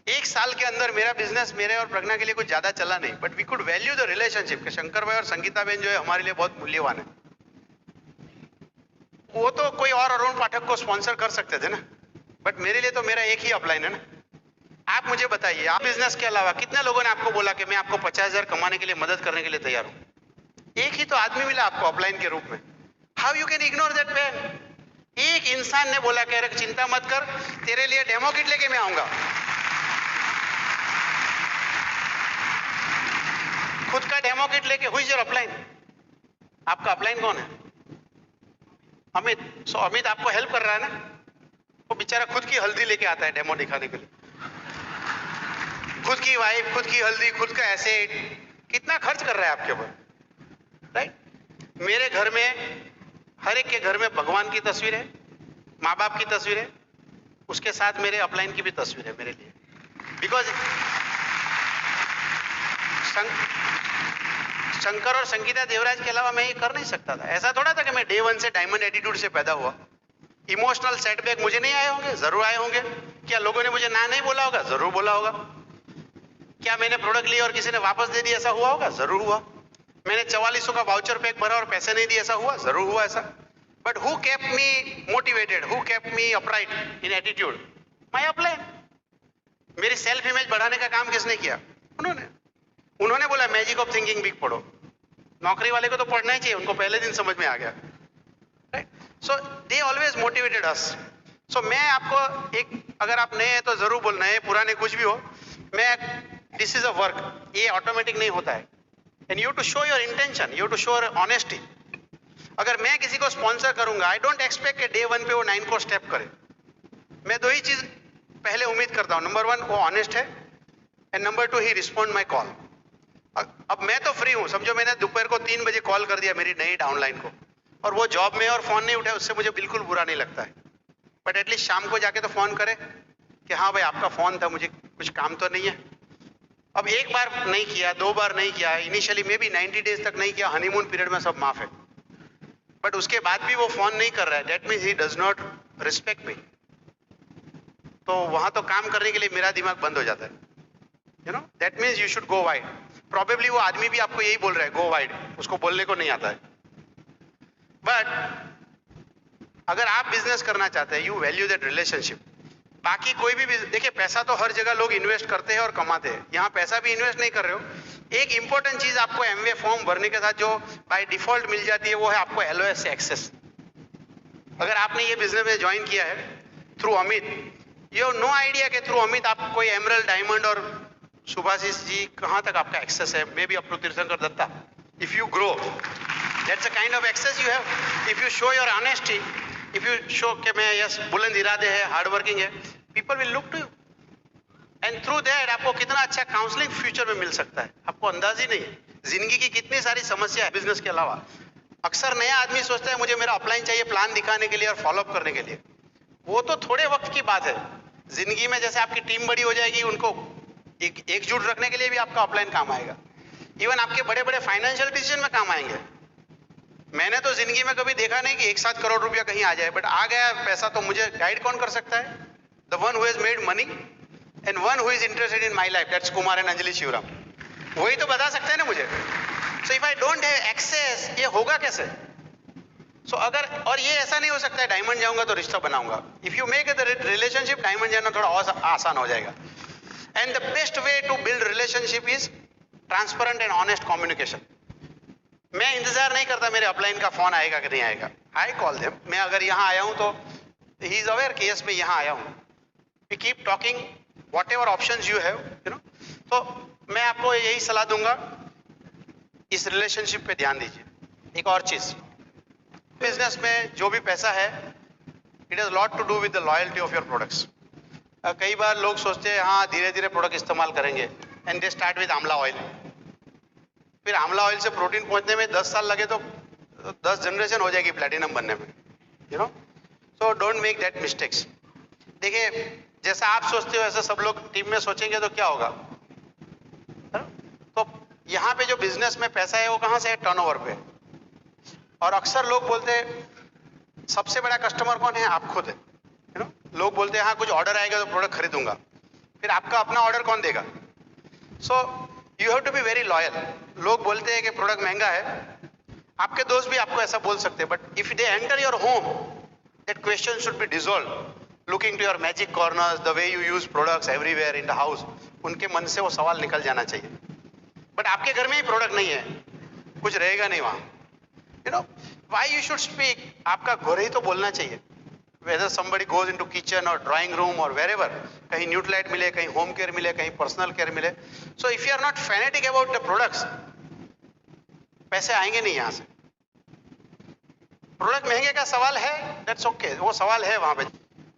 एक साल के अंदर मेरा बिजनेस मेरे और प्रज्ञा के लिए कुछ ज्यादा चला नहीं, but we could value the relationship. Shankar भाई और संगीता बहन जो है हमारे लिए बहुत मूल्यवान है। वो तो कोई और अरुण पाठक को स्पॉन्सर कर सकते थे ना, बट मेरे लिए तो मेरा एक ही अपलाइन है ना। आप मुझे बताइए, आप बिजनेस के अलावा कितने लोगों ने आपको बोला कि मैं आपको 50,000 कमाने के लिए मदद करने के लिए तैयार हूं? एक ही तो आदमी मिला आपको अपलाइन के रूप में। How you can ignore that man? एक इंसान ने बोला कि चिंता मत कर, तेरे लिए डेमो किट लेके मैं आऊंगा। खुद का डेमो किट लेके। हुई योर अपलाइन? आपका अपलाइन कौन है? अमित। सो अमित आपको हेल्प कर रहा है ना, वो बेचारा खुद की हल्दी लेके आता है डेमो दिखाने के लिए। खुद की वाइफ, खुद की हल्दी, खुद का एसेट, कितना खर्च कर रहा है आपके ऊपर, राइट? मेरे घर में, हर एक के घर में भगवान की तस्वीर है, माँ बाप की तस्वीर है, उसके साथ मेरे अपलाइन की भी तस्वीर है मेरे लिए। बिकॉज शंकर और संगीता देवराज के अलावा मैं ये कर नहीं सकता था। ऐसा थोड़ा था कि मैं डे 1 से डायमंड एटीट्यूड से पैदा हुआ। इमोशनल सेटबैक मुझे नहीं आए होंगे? जरूर आए होंगे। क्या लोगों ने मुझे ना नहीं बोला होगा? जरूर बोला होगा। क्या मैंने प्रोडक्ट लिया और किसी ने वापस दे दिया, ऐसा हुआ होगा? जरूर हुआ। मैंने 4400 का वाउचर पैक भरा और पैसे नहीं दिए, ऐसा हुआ? जरूर हुआ ऐसा। But who kept me motivated, who kept me upright in attitude? My upline. मेरी सेल्फ इमेज बढ़ाने का काम किसने किया? उन्होंने बोला मैजिक ऑफ थिंकिंग बिग पढ़ो। नौकरी वाले को तो पढ़ना ही चाहिए, उनको पहले दिन समझ में आ गया, right? So they always motivated us. So मैं आपको एक, अगर आप नए हैं तो जरूर बोल, नए पुराने कुछ भी हो, मैं, दिस इज अ वर्क, ये ऑटोमेटिक नहीं होता है। And you to show your intention, you to show honesty. अगर मैं किसी को स्पॉन्सर करूंगा, आई डोंट एक्सपेक्ट कि डे 1 पे वो 9 को स्टेप करे। मैं दो ही चीज पहले उम्मीद करता हूं, नंबर 1 वो ऑनेस्ट है, and number 2 he respond my call. अब मैं तो फ्री हूं, समझो मैंने दोपहर को 3 बजे कॉल कर दिया मेरी नई डाउनलाइन को, और वो जॉब में और फोन नहीं उठाया, उससे मुझे बिल्कुल बुरा नहीं लगता है। बट एटलीस्ट शाम को जाके तो फोन करे कि हाँ भाई आपका फोन था, मुझे कुछ काम तो नहीं है। अब एक बार नहीं किया, 2 बार नहीं किया, इनिशियली मे बी 90 डेज तक नहीं किया, हनीमून पीरियड में सब माफ है, बट उसके बाद भी वो फोन नहीं कर रहा है, that means he does not respect मी। तो वहां तो काम करने के लिए मेरा दिमाग बंद हो जाता है, you no. That means you should go wide. Probably वो आदमी भी आपको यही बोल रहा है, गो वाइड, उसको बोलने को नहीं आता है। बट अगर आप बिजनेस करना चाहते हैं, यू वैल्यू दैट रिलेशनशिप। बाकी कोई भी देखिए, पैसा तो हर जगह लोग इन्वेस्ट करते हैं और कमाते हैं, यहाँ पैसा भी इन्वेस्ट नहीं कर रहे हो। एक इंपॉर्टेंट चीज आपको एमवे फॉर्म भरने के साथ जो बाय डिफॉल्ट मिल जाती है, वो है आपको एलओएस से एक्सेस। अगर आपने ये बिजनेस में ज्वाइन किया है through Amit, you have no idea कि थ्रू अमित आप कोई एमरल्ड, डायमंड और सुभाषिस जी कहां तक आपका एक्सेस है, may be up to Tirthankar Datta. If you grow, that's a kind of access you have. If you show your honesty, if you show कि मैं यस बुलंद इरादे है, हार्ड वर्किंग है, people will look to you, and through that आपको कितना अच्छा counselling future में मिल सकता है, आपको अंदाज ही नहीं है। जिंदगी की कितनी सारी समस्या है बिजनेस के अलावा। अक्सर नया आदमी सोचता है मुझे मेरा अपलाइन चाहिए प्लान दिखाने के लिए और फॉलोअप करने के लिए, वो तो थोड़े वक्त की बात है। जिंदगी में जैसे आपकी टीम बड़ी हो जाएगी, उनको एकजुट रखने के लिए भी आपका अपलाइन काम आएगा। इवन आपके बड़े बड़े फाइनेंशियल डिसीजन में काम आएंगे। मैंने तो जिंदगी में कभी देखा नहीं कि 1-7 करोड़ रुपया कहीं आ जाए, बट आ गया पैसा तो मुझे गाइड कौन कर सकता है? The one who has made money and one who is interested in my life, that's Kumar and Anjali Shivaram. वही तो बता सकते हैं ना मुझे। So if I don't have access, ये होगा कैसे? सो अगर, और ये ऐसा नहीं हो सकता है डायमंड जाऊंगा तो रिश्ता बनाऊंगा। If you make the relationship, diamond जाना थोड़ा और आसान हो जाएगा। And the best way to build relationship is transparent and honest communication. मैं इंतजार नहीं करता मेरे अपलाइन का फोन आएगा कि नहीं आएगा, आई कॉल देम। मैं अगर यहाँ आया हूं तो ही इज अवेयर कि यस मैं यहाँ आया हूं। We keep talking whatever options you have, you know. तो मैं आपको यही सलाह दूंगा, इस रिलेशनशिप पे ध्यान दीजिए। एक और चीज, बिजनेस में जो भी पैसा है, it has lot to do with the loyalty of your products. कई बार लोग सोचते हैं हाँ धीरे धीरे प्रोडक्ट इस्तेमाल करेंगे, एंड दे स्टार्ट विद आंवला ऑयल। फिर आंवला ऑयल से प्रोटीन पहुंचने में 10 साल लगे तो 10 जनरेशन हो जाएगी प्लैटिनम बनने में, you know. So don't make that mistakes. देखिए, जैसा आप सोचते हो ऐसा सब लोग टीम में सोचेंगे तो क्या होगा? तो यहाँ पे जो बिजनेस में पैसा है वो कहाँ से है? टर्नओवर पे। और अक्सर लोग बोलते हैं सबसे बड़ा कस्टमर कौन है? आप खुद है, यू नो। लोग बोलते हैं हाँ कुछ ऑर्डर आएगा तो प्रोडक्ट खरीदूंगा। फिर आपका अपना ऑर्डर कौन देगा? So you have to be very loyal. लोग बोलते हैं कि प्रोडक्ट महंगा है, आपके दोस्त भी आपको ऐसा बोल सकते हैं, but if they enter your home, that question should be dissolve, looking to your magic corners, the way you use products everywhere in the house, उनके मन से वो सवाल निकल जाना चाहिए। बट आपके घर में ही प्रोडक्ट नहीं है, कुछ रहेगा नहीं वहां, you know why you should speak, आपका घर ही तो बोलना चाहिए। whether somebody goes into kitchen or drawing room or wherever, कहीं न्यूट्रलाइट मिले, कहीं होम केयर मिले, कहीं पर्सनल केयर मिले, so if you are not fanatic about the products, पैसे आएंगे नहीं यहाँ से। प्रोडक्ट महंगे का सवाल है, that's okay, वो सवाल है वहां पे।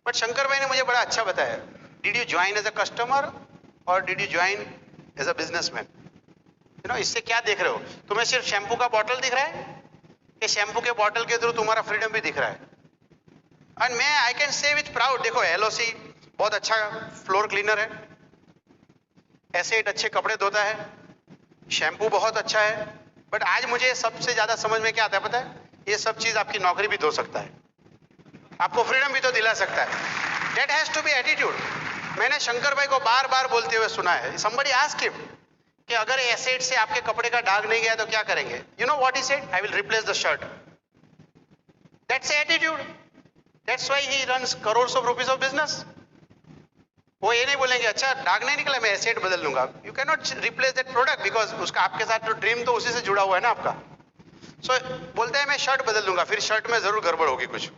बट शंकर भाई ने मुझे बड़ा अच्छा बताया, did you join as a customer or did you join as a businessman? You know, इससे क्या देख रहे हो? तुम्हें सिर्फ शैम्पू का बॉटल दिख रहा है कि शैम्पू के बॉटल के थ्रू तुम्हारा फ्रीडम भी दिख रहा है? एंड मैं I can say with proud, देखो LOC बहुत अच्छा फ्लोर क्लीनर है, एसिड अच्छे कपड़े धोता है, शैम्पू बहुत अच्छा है, बट आज मुझे सबसे ज्यादा समझ में क्या आता है पता है? ये सब चीज आपकी नौकरी भी धो सकता है, आपको फ्रीडम भी तो दिला सकता है। That has to be attitude. मैंने शंकर भाई को बार बार बोलते हुए सुना है, somebody asked him कि अगर एसिड से आपके कपड़े का दाग नहीं गया तो क्या करेंगे? You know what he said? I will replace the shirt. That's attitude. That's why he runs crores of rupees of business. वो ये नहीं बोलेंगे अच्छा दाग नहीं निकला मैं एसिड बदल लूंगा। You cannot replace that product because उसका आपके साथ तो ड्रीम तो उसी से जुड़ा हुआ है ना आपका। So बोलते हैं मैं शर्ट बदल लूंगा, फिर शर्ट में जरूर गड़बड़ होगी कुछ।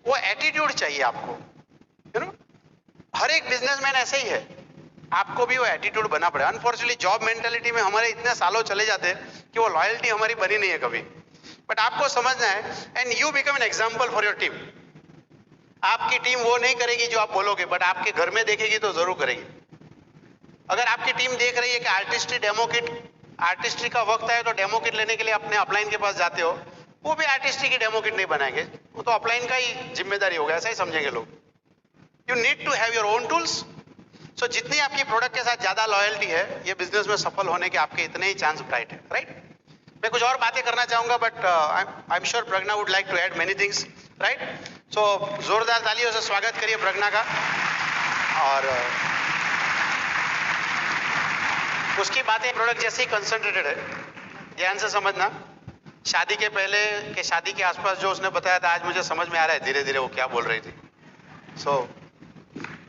वो एटीट्यूड चाहिए आपको, यू नो। हर एक बिजनेसमैन ऐसे ही है, आपको भी वो एटीट्यूड बना पड़ेगा। अनफॉर्चुनेटली जॉब मेंटालिटी में हमारे इतने सालों चले जाते हैं कि वो लॉयल्टी हमारी बनी नहीं है कभी। बट आपको समझना है, and you become an example for your team. आपकी टीम वो नहीं करेगी जो आप बोलोगे, बट आपके घर में देखेगी तो जरूर करेगी। अगर आपकी टीम देख रही है कि आर्टिस्ट्री डेमो किट, आर्टिस्ट्री का वक्त है तो डेमो किट लेने के लिए अपने अपलाइन के पास जाते हो, वो भी आर्टिस्ट्री की डेमो किट नहीं बनाएंगे, वो तो अपलाइन का ही जिम्मेदारी होगा, ऐसा ही समझेंगे लोग। You need to have your own tools. So जितनी आपकी प्रोडक्ट के साथ ज्यादा लॉयल्टी है, ये बिजनेस में सफल होने के आपके इतने ही चांस ब्राइट है, राइट? मैं कुछ और बातें करना चाहूंगा, but I am sure Pragya would like to add many things, right? So जोरदार तालियों से स्वागत करिए प्रज्ञा का। और उसकी बातें प्रोडक्ट जैसे ही कंसंट्रेटेड है, ध्यान से समझना। शादी के पहले के शादी के आसपास जो उसने बताया था, आज मुझे समझ में आ रहा है धीरे धीरे वो क्या बोल रही थी। सो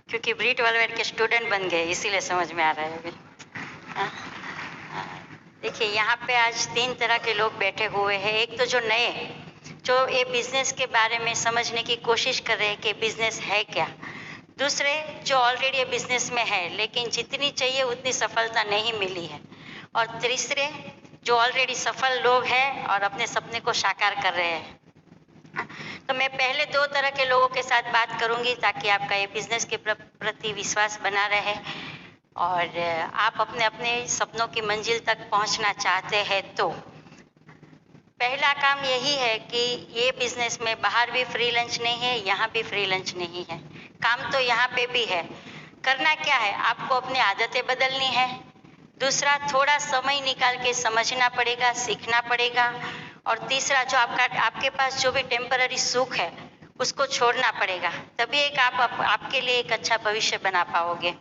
क्योंकि ब्रीट वेलवेट के स्टूडेंट बन गए इसीलिए समझ में आ रहा है अभी। देखिए यहाँ पे आज 3 तरह के लोग बैठे हुए हैं। एक तो जो नए, जो ये बिजनेस के बारे में समझने की कोशिश कर रहे हैं कि बिजनेस है क्या। दूसरे जो ऑलरेडी ये बिजनेस में है लेकिन जितनी चाहिए उतनी सफलता नहीं मिली है। और तीसरे जो ऑलरेडी सफल लोग हैं और अपने सपने को साकार कर रहे हैं। तो मैं पहले 2 तरह के लोगों के साथ बात करूंगी ताकि आपका ये बिजनेस के प्रति विश्वास बना रहे और आप अपने अपने सपनों की मंजिल तक पहुंचना चाहते हैं। तो पहला काम यही है कि ये बिजनेस में बाहर भी फ्री लंच नहीं है, यहाँ भी फ्री लंच नहीं है। काम तो यहाँ पे भी है। करना क्या है, आपको अपनी आदतें बदलनी है। दूसरा, थोड़ा समय निकाल के समझना पड़ेगा, सीखना पड़ेगा। और तीसरा, जो आपके पास जो भी टेम्पररी सुख है उसको छोड़ना पड़ेगा, तभी एक आपके लिए एक अच्छा भविष्य बना पाओगे।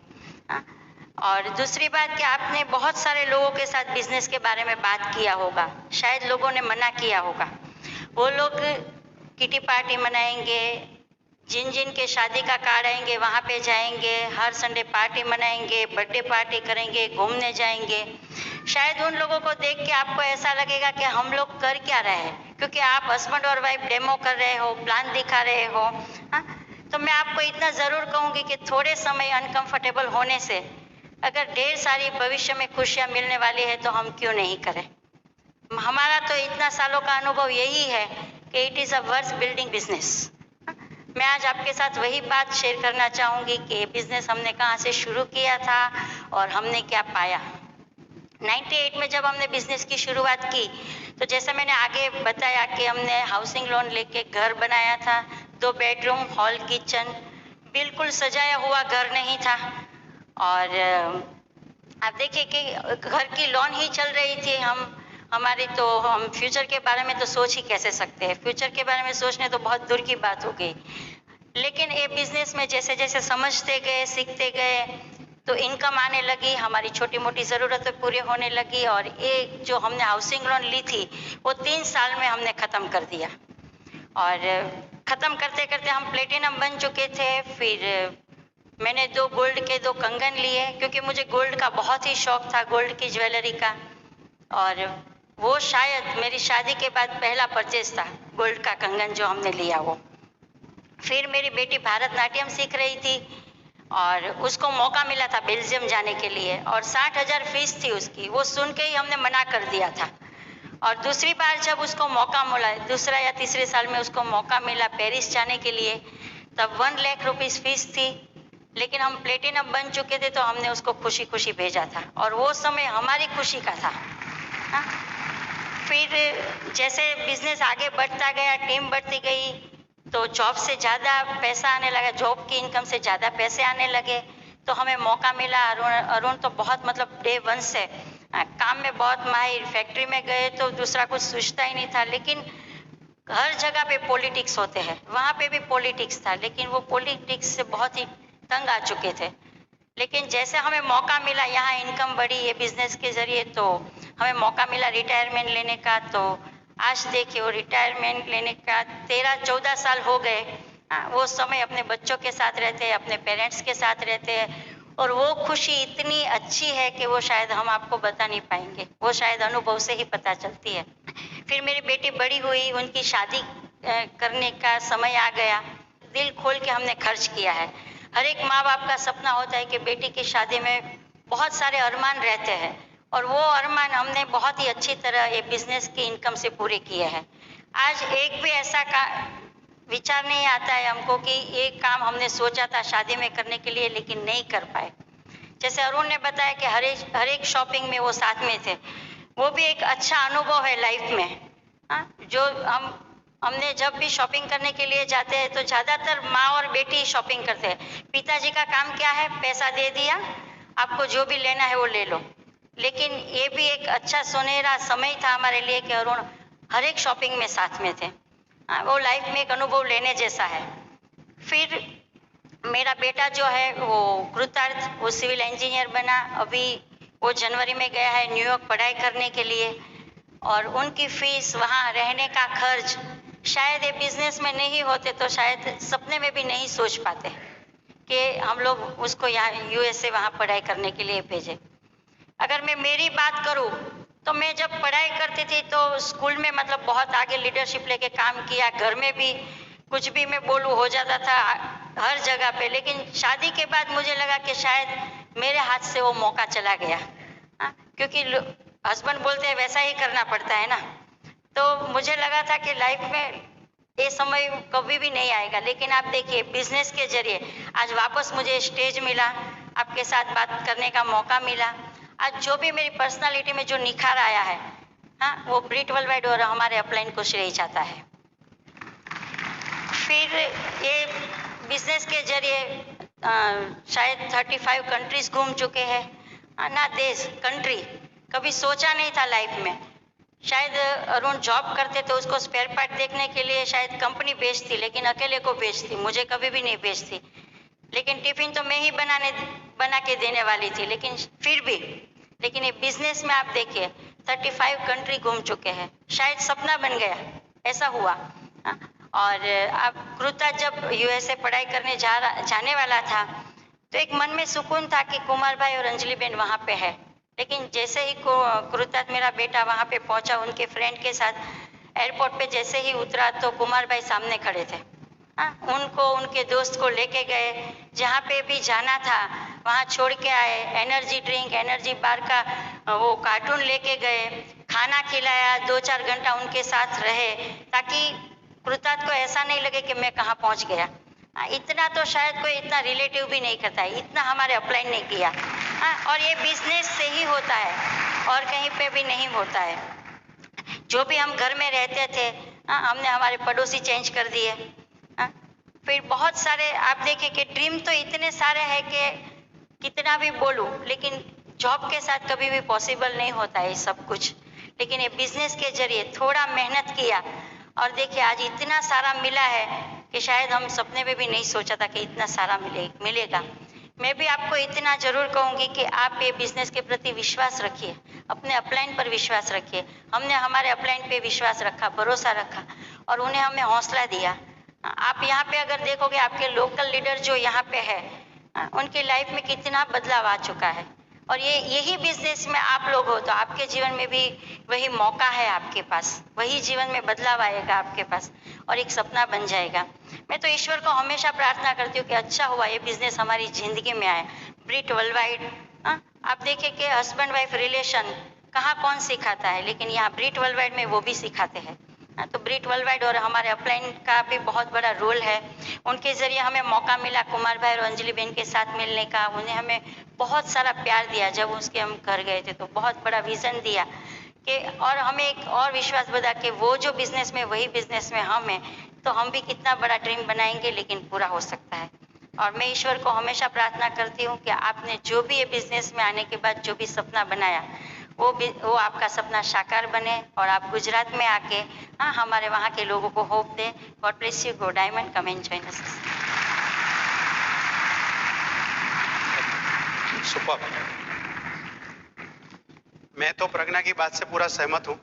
और दूसरी बात कि आपने बहुत सारे लोगों के साथ बिजनेस के बारे में बात किया होगा, शायद लोगों ने मना किया होगा। वो लोग किटी पार्टी मनाएंगे, जिन जिन के शादी का कार्ड आएंगे वहाँ पे जाएंगे, हर संडे पार्टी मनाएंगे, बर्थडे पार्टी करेंगे, घूमने जाएंगे। शायद उन लोगों को देख के आपको ऐसा लगेगा कि हम लोग कर क्या रहे हैं, क्योंकि आप हस्बैंड और वाइफ डेमो कर रहे हो, प्लान दिखा रहे हो। तो मैं आपको इतना ज़रूर कहूँगी कि थोड़े समय अनकंफर्टेबल होने से अगर ढेर सारी भविष्य में खुशियाँ मिलने वाली है तो हम क्यों नहीं करें। हमारा तो इतना सालों का अनुभव यही है कि it is a worth building business. मैं आज आपके साथ वही बात शेयर करना चाहूँगी कि बिजनेस हमने कहाँ से शुरू किया था और हमने क्या पाया। 98 में जब हमने बिजनेस की शुरुआत की तो जैसा मैंने आगे बताया कि हमने हाउसिंग लोन लेके घर बनाया था, 2 बेडरूम, हॉल, किचन, बिल्कुल सजाया हुआ घर नहीं था। और आप देखिए कि घर की लोन ही चल रही थी। हम फ्यूचर के बारे में तो सोच ही कैसे सकते हैं। फ्यूचर के बारे में सोचने तो बहुत दूर की बात हो गई। लेकिन ये बिजनेस में जैसे जैसे समझते गए, सीखते गए, तो इनकम आने लगी, हमारी छोटी मोटी ज़रूरतें पूरी होने लगी, और ये जो हमने हाउसिंग लोन ली थी वो 3 साल में हमने ख़त्म कर दिया। और ख़त्म करते करते हम प्लेटिनम बन चुके थे। फिर मैंने 2 गोल्ड के 2 कंगन लिए, क्योंकि मुझे गोल्ड का बहुत ही शौक था, गोल्ड की ज्वेलरी का। और वो शायद मेरी शादी के बाद पहला परचेज था, गोल्ड का कंगन जो हमने लिया वो। फिर मेरी बेटी भरतनाट्यम सीख रही थी और उसको मौका मिला था बेल्जियम जाने के लिए, और 60,000 फीस थी उसकी। वो सुन के ही हमने मना कर दिया था। और दूसरी बार जब उसको मौका मिला, दूसरा या तीसरे साल में उसको मौका मिला पेरिस जाने के लिए, तब 1 लाख रुपीस फीस थी। लेकिन हम प्लेटिनम बन चुके थे तो हमने उसको खुशी खुशी भेजा था, और वो समय हमारी खुशी का था। हाँ? फिर जैसे बिजनेस आगे बढ़ता गया, टीम बढ़ती गई, तो जॉब से ज़्यादा पैसा आने लगा, जॉब की इनकम से ज़्यादा पैसे आने लगे। तो हमें मौका मिला। अरुण तो बहुत मतलब डे 1 से काम में बहुत माहिर, फैक्ट्री में गए तो दूसरा कुछ सोचता ही नहीं था। लेकिन हर जगह पे पॉलिटिक्स होते हैं, वहाँ पे भी पॉलिटिक्स था, लेकिन वो पॉलिटिक्स से बहुत ही तंग आ चुके थे। लेकिन जैसे हमें मौका मिला, यहाँ इनकम बढ़ी ये बिजनेस के जरिए, तो हमें मौका मिला रिटायरमेंट लेने का। तो आज देखिए वो रिटायरमेंट लेने का 13-14 साल हो गए। वो समय अपने बच्चों के साथ रहते हैं, अपने पेरेंट्स के साथ रहते हैं, और वो खुशी इतनी अच्छी है कि वो शायद हम आपको बता नहीं पाएंगे, वो शायद अनुभव से ही पता चलती है। फिर मेरी बेटी बड़ी हुई, उनकी शादी करने का समय आ गया। दिल खोल के हमने खर्च किया है। हर एक माँ बाप का सपना होता है कि बेटी की शादी में बहुत सारे अरमान रहते हैं, और वो अरमान हमने बहुत ही अच्छी तरह ये बिजनेस की इनकम से पूरे किए हैं। आज एक भी ऐसा विचार नहीं आता है हमको कि ये काम हमने सोचा था शादी में करने के लिए लेकिन नहीं कर पाए। जैसे अरुण ने बताया कि हर एक शॉपिंग में वो साथ में थे, वो भी एक अच्छा अनुभव है लाइफ में। जो हमने जब भी शॉपिंग करने के लिए जाते हैं तो ज़्यादातर माँ और बेटी शॉपिंग करते हैं। पिताजी का काम क्या है, पैसा दे दिया, आपको जो भी लेना है वो ले लो। लेकिन ये भी एक अच्छा सुनहरा समय था हमारे लिए कि अरुण हर एक शॉपिंग में साथ में थे। वो लाइफ में एक अनुभव लेने जैसा है। फिर मेरा बेटा जो है वो कृतार्थ, वो सिविल इंजीनियर बना। अभी वो जनवरी में गया है न्यूयॉर्क पढ़ाई करने के लिए, और उनकी फीस, वहाँ रहने का खर्च, शायद ये बिजनेस में नहीं होते तो शायद सपने में भी नहीं सोच पाते कि हम लोग उसको यहाँ यूएसए वहाँ पढ़ाई करने के लिए भेजें। अगर मैं मेरी बात करूँ तो मैं जब पढ़ाई करती थी तो स्कूल में मतलब बहुत आगे लीडरशिप लेके काम किया, घर में भी कुछ भी मैं बोलूँ हो जाता था हर जगह पे। लेकिन शादी के बाद मुझे लगा कि शायद मेरे हाथ से वो मौका चला गया। क्योंकि हस्बैंड बोलते हैं वैसा ही करना पड़ता है ना। तो मुझे लगा था कि लाइफ में ये समय कभी भी नहीं आएगा। लेकिन आप देखिए बिजनेस के जरिए आज वापस मुझे स्टेज मिला, आपके साथ बात करने का मौका मिला। आज जो भी मेरी पर्सनालिटी में जो निखार आया है, वो ब्रिट वर्ल्डवाइड और हमारे अपलाइन को श्रेय जाता है। फिर ये बिजनेस के जरिए शायद 35 कंट्रीज घूम चुके हैं। ना देश, कंट्री, कभी सोचा नहीं था लाइफ में। शायद अरुण जॉब करते तो उसको स्पेयर पार्ट देखने के लिए शायद कंपनी भेजती, लेकिन अकेले को भेजती, मुझे कभी भी नहीं भेजती। लेकिन टिफिन तो मैं ही बना के देने वाली थी। लेकिन फिर भी ये बिजनेस में आप देखिए 35 कंट्री घूम चुके हैं। शायद सपना बन गया, ऐसा हुआ। और अब कृता जब यूएसए पढ़ाई करने जाने वाला था तो एक मन में सुकून था कि कुमार भाई और अंजलि बहन वहाँ पे है। लेकिन जैसे ही कृता मेरा बेटा वहाँ पे पहुँचा उनके फ्रेंड के साथ, एयरपोर्ट पे जैसे ही उतरा तो कुमार भाई सामने खड़े थे। उनको उनके दोस्त को लेके गए, जहाँ पे भी जाना था वहाँ छोड़ के आए। एनर्जी ड्रिंक, एनर्जी बार का वो कार्टून लेके गए, खाना खिलाया, 2-4 घंटा उनके साथ रहे ताकि कृतार्थ को ऐसा नहीं लगे कि मैं कहाँ पहुँच गया। इतना तो शायद कोई इतना रिलेटिव भी नहीं करता है, इतना हमारे अपलाइन नहीं किया। और ये बिजनेस से ही होता है और कहीं पे भी नहीं होता है। जो भी हम घर में रहते थे हमने हमारे पड़ोसी चेंज कर दिए। फिर बहुत सारे आप देखिए कि ड्रीम तो इतने सारे हैं कि कितना भी बोलूं, लेकिन जॉब के साथ कभी भी पॉसिबल नहीं होता है सब कुछ। लेकिन ये बिजनेस के जरिए थोड़ा मेहनत किया और देखिए आज इतना सारा मिला है कि शायद हम सपने में भी नहीं सोचा था कि इतना सारा मिलेगा। मैं भी आपको इतना ज़रूर कहूँगी कि आप ये बिज़नेस के प्रति विश्वास रखिए, अपने अपलाइन पर विश्वास रखिए। हमने हमारे अपलाइन पे विश्वास रखा, भरोसा रखा और उन्हें हमें हौसला दिया। आप यहाँ पे अगर देखोगे आपके लोकल लीडर जो यहाँ पे है, उनकी लाइफ में कितना बदलाव आ चुका है और यही बिजनेस में आप लोग हो तो आपके जीवन में भी वही मौका है आपके पास, वही जीवन में बदलाव आएगा आपके पास और एक सपना बन जाएगा। मैं तो ईश्वर को हमेशा प्रार्थना करती हूँ कि अच्छा हुआ ये बिजनेस हमारी जिंदगी में आया। ब्रिट वर्ल्डवाइड, आप देखिए कि हस्बैंड वाइफ रिलेशन कहाँ कौन सिखाता है, लेकिन यहाँ ब्रिट वर्ल्डवाइड में वो भी सिखाते हैं। तो ब्रिट वर्ल्डवाइड और हमारे अपलाइन का भी बहुत बड़ा रोल है। उनके ज़रिए हमें मौका मिला कुमार भाई और अंजलि बहन के साथ मिलने का। उन्हें हमें बहुत सारा प्यार दिया जब उसके हम घर गए थे, तो बहुत बड़ा विज़न दिया कि और हमें एक और विश्वास बता कि वो जो बिज़नेस में वही बिज़नेस में हम हैं, तो हम भी कितना बड़ा ड्रीम बनाएंगे लेकिन पूरा हो सकता है। और मैं ईश्वर को हमेशा प्रार्थना करती हूँ कि आपने जो भी ये बिज़नेस में आने के बाद जो भी सपना बनाया वो आपका सपना साकार बने और आप गुजरात में आके हमारे वहाँ के लोगों को होप दें। God bless you, go diamond, come and join us. Super. मैं तो प्रज्ञा की बात से पूरा सहमत हूँ।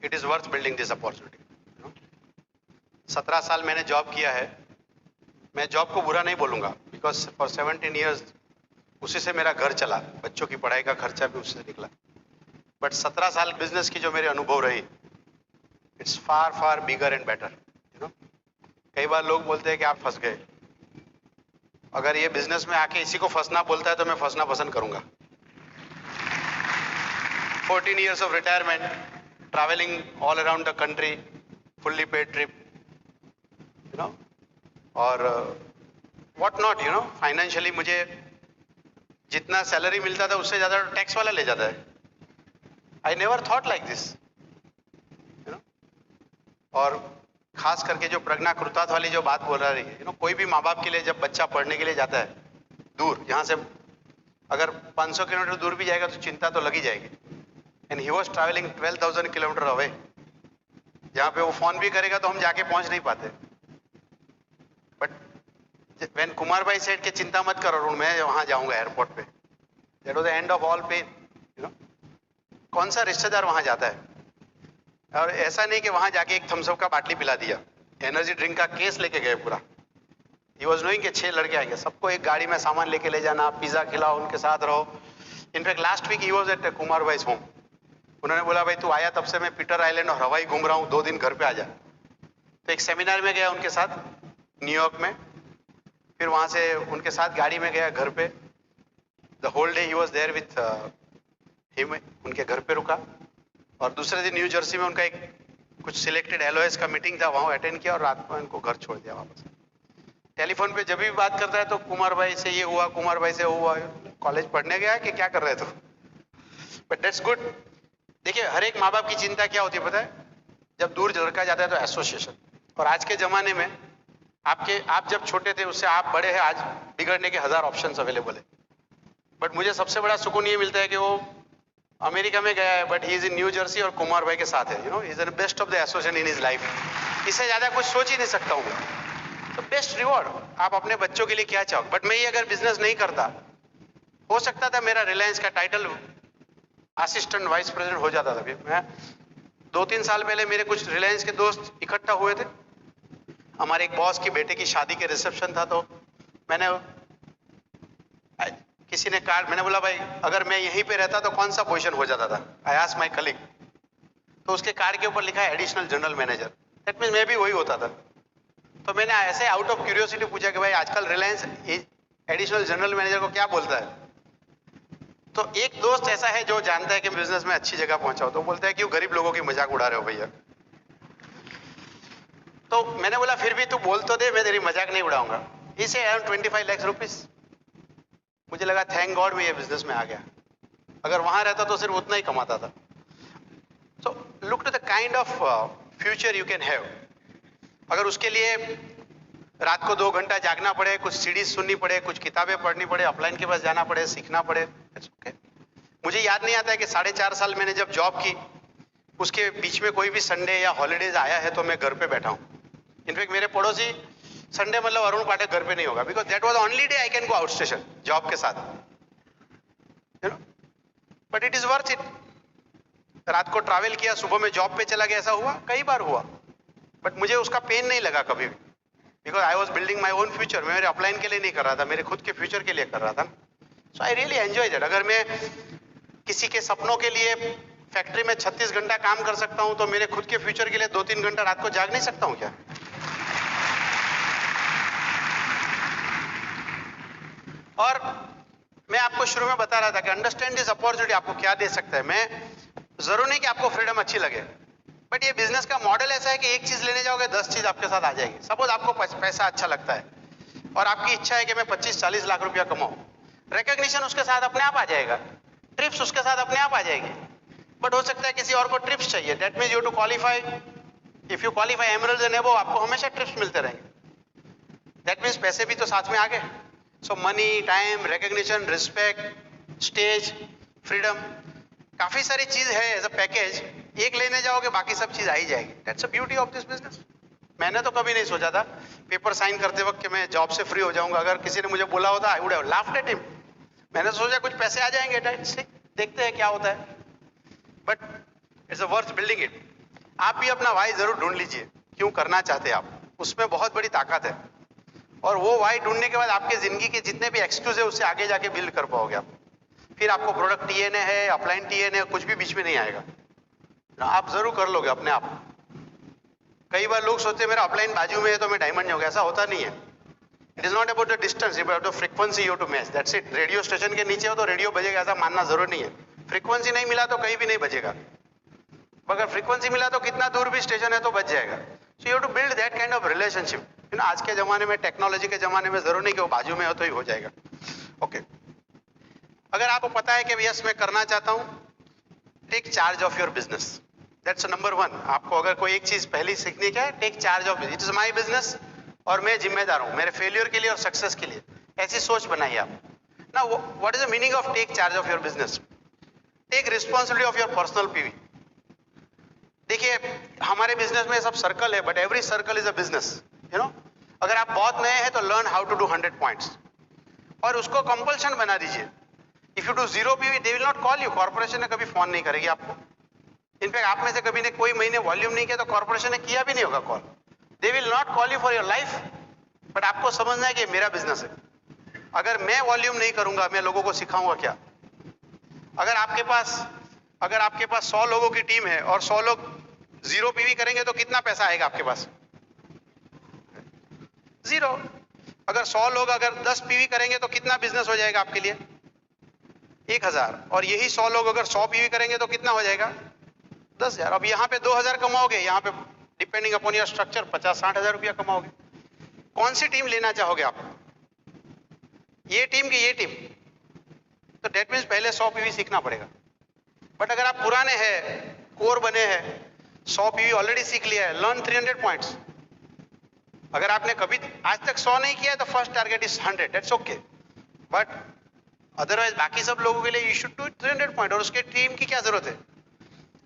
It is worth building this opportunity. 17 साल मैंने जॉब किया है। मैं जॉब को बुरा नहीं बोलूंगा, बिकॉज फॉर 17 ईयर्स उसी से मेरा घर चला, बच्चों की पढ़ाई का खर्चा भी उससे निकला। बट 17 साल बिजनेस की जो मेरे अनुभव रही, it's far far bigger and better. कई बार लोग बोलते हैं कि आप फंस गए। अगर ये बिजनेस में आके इसी को फंसना बोलता है तो मैं फंसना पसंद करूंगा। 14 years of retirement, traveling all around the country, fully paid trip, और what not, फाइनेंशियली मुझे जितना सैलरी मिलता था उससे ज्यादा टैक्स वाला ले जाता है। I never thought like this, और खास करके जो प्रज्ञा कृतार्थ वाली जो बात बोल रही है, कोई भी माँ बाप के लिए जब बच्चा पढ़ने के लिए जाता है दूर, यहाँ से अगर 500 किलोमीटर दूर भी जाएगा तो चिंता तो लगी जाएगी। And he was travelling 12,000 kilometre away, जहाँ पे वो फोन भी करेगा तो हम जाके पहुंच नहीं पाते। बट व्हेन कुमार भाई सेठ के चिंता मत करो, मैं वहां जाऊंगा एयरपोर्ट पे, that was the end of all pain. कौन सा रिश्तेदार वहां जाता है? और ऐसा नहीं कि वहां जाके एक थम्सअप का बाटली पिला दिया, एनर्जी ड्रिंक का केस लेके गए पूरा। ही वॉज नोइंग कि 6 लड़के आएंगे, सबको एक गाड़ी में सामान लेके ले जाना, पिज्जा खिलाओ, उनके साथ रहो। In fact last week he was at Kumar भाई होम। उन्होंने बोला भाई तू आया तब से मैं पीटर आइलैंड और हवाई घूम रहा हूँ, 2 दिन घर पे आ जा। तो एक सेमिनार में गया उनके साथ न्यूयॉर्क में, फिर वहां से उनके साथ गाड़ी में गया घर पे। The whole day he was there with him, उनके घर पे रुका। और दूसरे दिन न्यू जर्सी में उनका एक कुछ सिलेक्टेड एलओएस का मीटिंग था, वहां अटेंड किया और रात में उनको घर छोड़ दिया वापस। टेलीफोन पे जब भी बात करता है तो कुमार भाई से ये हुआ, कुमार भाई से हुआ। कॉलेज पढ़ने गया कि क्या कर रहे थे? But that's good. देखिए हर एक माँ बाप की चिंता क्या होती है पता है? जब दूर लड़का जाता है तो एसोसिएशन। और आज के जमाने में आप जब छोटे थे उससे आप बड़े हैं, आज बिगड़ने के 1000 ऑप्शंस अवेलेबल है। बट मुझे सबसे बड़ा सुकून ये मिलता है कि वो अमेरिका में गया है, but he is in new Jersey और कुमार भाई के साथ है। He is the best of the association in his life. इससे ज्यादा कुछ सोच ही नहीं सकता हूँ। तो बेस्ट रिवॉर्ड आप अपने बच्चों के लिए क्या चाहो। बट मैं ये अगर बिजनेस नहीं करता, हो सकता था मेरा रिलायंस का टाइटल असिस्टेंट वाइस प्रेसिडेंट हो जाता था। मैं 2-3 साल पहले मेरे कुछ रिलायंस के दोस्त इकट्ठा हुए थे, हमारे एक बॉस की बेटे की शादी के रिसेप्शन था। तो मैंने किसी ने कार्ड, मैंने बोला भाई अगर मैं यहीं पे रहता तो कौन सा पोजीशन हो जाता था? I asked my colleague. तो उसके कार्ड के ऊपर लिखा है additional general manager. That means मैं भी वही होता था। तो मैंने ऐसे आउट ऑफ क्यूरियोसिटी पूछा कि भाई आजकल रिलायंस एडिशनल जनरल मैनेजर को क्या बोलता है? तो एक दोस्त ऐसा है जो जानता है कि बिजनेस में अच्छी जगह पहुंचा हो, तो बोलता है क्यों गरीब लोगों की मजाक उड़ा रहे हो भैया। तो मैंने बोला फिर भी तू बोल तो दे, मैं तेरी मजाक नहीं उड़ाऊंगा। इसे अराउंड 25 लाख रुपीस। मुझे लगा थैंक गॉड मैं ये बिजनेस में आ गया, अगर वहां रहता तो सिर्फ उतना ही कमाता था। So look to the kind of future you can have. अगर उसके लिए रात को 2 घंटा जागना पड़े, कुछ सीरीज सुननी पड़े, कुछ किताबें पढ़नी पड़े, अपलाइन के पास जाना पड़े, सीखना पड़े, okay। मुझे याद नहीं आता है कि 4.5 साल मैंने जब जॉब की उसके बीच में कोई भी संडे या हॉलीडेज आया है तो मैं घर पे बैठा हूँ। इनफैक्ट मेरे पड़ोसी संडे मतलब अरुण पाठक घर पे नहीं होगा, because that was only day I can go out station job के साथ, you know, but it is worth it. रात को ट्रैवल किया, सुबह में जॉब पे चला गया, ऐसा हुआ, कई बार हुआ, बट मुझे उसका पेन नहीं लगा कभी भी, because I was building my own future. मैं मेरे अपलाइन के लिए नहीं कर रहा था, मेरे खुद के फ्यूचर के लिए कर रहा था। सो आई रियली एंजॉय दैट। अगर मैं किसी के सपनों के लिए फैक्ट्री में 36 घंटा काम कर सकता हूं, तो मेरे खुद के फ्यूचर के लिए 2-3 घंटा रात को जाग नहीं सकता हूं क्या? और मैं आपको शुरू में बता रहा था कि अंडरस्टैंड दिस अपॉर्चुनिटी आपको क्या दे सकता है। मैं जरूर नहीं कि आपको फ्रीडम अच्छी लगे, बट ये बिजनेस का मॉडल ऐसा है कि एक चीज लेने जाओगे 10 चीज आपके साथ आ जाएगी। सपोज आपको पैसा अच्छा लगता है और आपकी इच्छा है कि मैं 25-40 लाख रुपया कमाऊं, रिकॉग्निशन उसके साथ अपने आप आ जाएगा, ट्रिप्स उसके साथ अपने आप आ जाएगी। बट हो सकता है किसी और को ट्रिप्स चाहिए, that means you to qualify. If you qualify emeralds and above, आपको हमेशा ट्रिप्स मिलते रहेंगे। दैट मींस पैसे भी तो साथ में आ गए। So money, time, recognition, respect, stage, freedom, काफी सारी चीज है एज अ पैकेज। एक लेने जाओगे बाकी सब चीज आ ही जाएगी। That's a beauty of this business. मैंने तो कभी नहीं सोचा था पेपर साइन करते वक्त कि मैं जॉब से फ्री हो जाऊंगा। अगर किसी ने मुझे बोला होता, I would have laughed at him. मैंने सोचा कुछ पैसे आ जाएंगे, देखते हैं क्या होता है, but it's worth building it. आप भी अपना वाई जरूर ढूंढ लीजिए, क्यों करना चाहते हैं आप, उसमें बहुत बड़ी ताकत है। और वो वाई ढूंढने के बाद आपके जिंदगी के जितने भी एक्सक्यूज है उससे आगे जाके बिल्ड कर पाओगे आप। फिर आपको प्रोडक्ट टीएनए है, अपलाइन टीएनए है, कुछ भी बीच में नहीं आएगा, आप जरूर कर लोगे अपने आप। कई बार लोग सोचते हैं मेरा अपलाइन बाजू में है तो मैं डायमंड नहीं होगा, ऐसा होता नहीं है। It is not about the distance, it about the frequency you to match, that's it. Radio station के नीचे हो तो रेडियो बजेगा ऐसा मानना जरूरी नहीं है। फ्रीक्वेंसी नहीं मिला तो कहीं भी नहीं बजेगा, अगर फ्रीक्वेंसी मिला तो कितना दूर भी स्टेशन है तो बच जाएगा। So you to build that kind of relationship. You know, आज के जमाने में, टेक्नोलॉजी के जमाने में जरूर नहीं कि वो बाजू में हो तो ही हो जाएगा। ओके, अगर आपको पता है कि यस मैं करना चाहता हूं, take charge of your business. That's number 1। आपको अगर कोई एक चीज पहली सीखनी क्या है, take charge of it is my business और मैं जिम्मेदार हूं मेरे फेलियर के लिए और सक्सेस के लिए। ऐसी सोच बनाइए आप ना। What is the meaning of take charge of your business? Take responsibility of your personal PV. देखिए, हमारे बिजनेस में सब सर्कल है, but every circle is a business, you know. अगर आप बहुत नए हैं तो learn how to do 100 points और उसको कंपल्शन बना दीजिए। If you do 0 PV they will not call you, corporation ने कभी फोन नहीं करेगी आपको। इनफैक्ट आप में से कभी ने कोई महीने वॉल्यूम नहीं किया तो कॉर्पोरेशन ने किया भी नहीं होगा call. They will not call you for your life, but आपको समझना है कि मेरा बिजनेस है। अगर मैं वॉल्यूम नहीं करूंगा, मैं लोगों को सिखाऊंगा क्या? अगर आपके पास 100 लोगों की टीम है और 100 लोग 0 पीवी करेंगे तो कितना पैसा आएगा आपके पास? 0। अगर 100 लोग अगर 10 पीवी करेंगे तो कितना बिजनेस हो जाएगा आपके लिए? 1000। और यही 100 लोग अगर 100 पीवी करेंगे तो कितना हो जाएगा? 10,000। अब यहाँ पे 2000 कमाओगे, यहाँ पे डिपेंडिंग अपॉन योर स्ट्रक्चर 50-60 हजार रुपया कमाओगे। कौन सी टीम लेना चाहोगे आप? ये टीम की ये टीम? तो डेट मीन्स पहले 100 पीवी सीखना पड़ेगा। बट अगर आप पुराने हैं, कोर बने हैं, 100 पीवी ऑलरेडी सीख लिया है, लर्न 300 पॉइंट्स। अगर आपने कभी आज तक 100 नहीं किया है तो first target is 100, that's okay. But otherwise बाकी सब लोगों के लिए यू शुड डू 300 पॉइंट। और उसके टीम की क्या जरूरत है?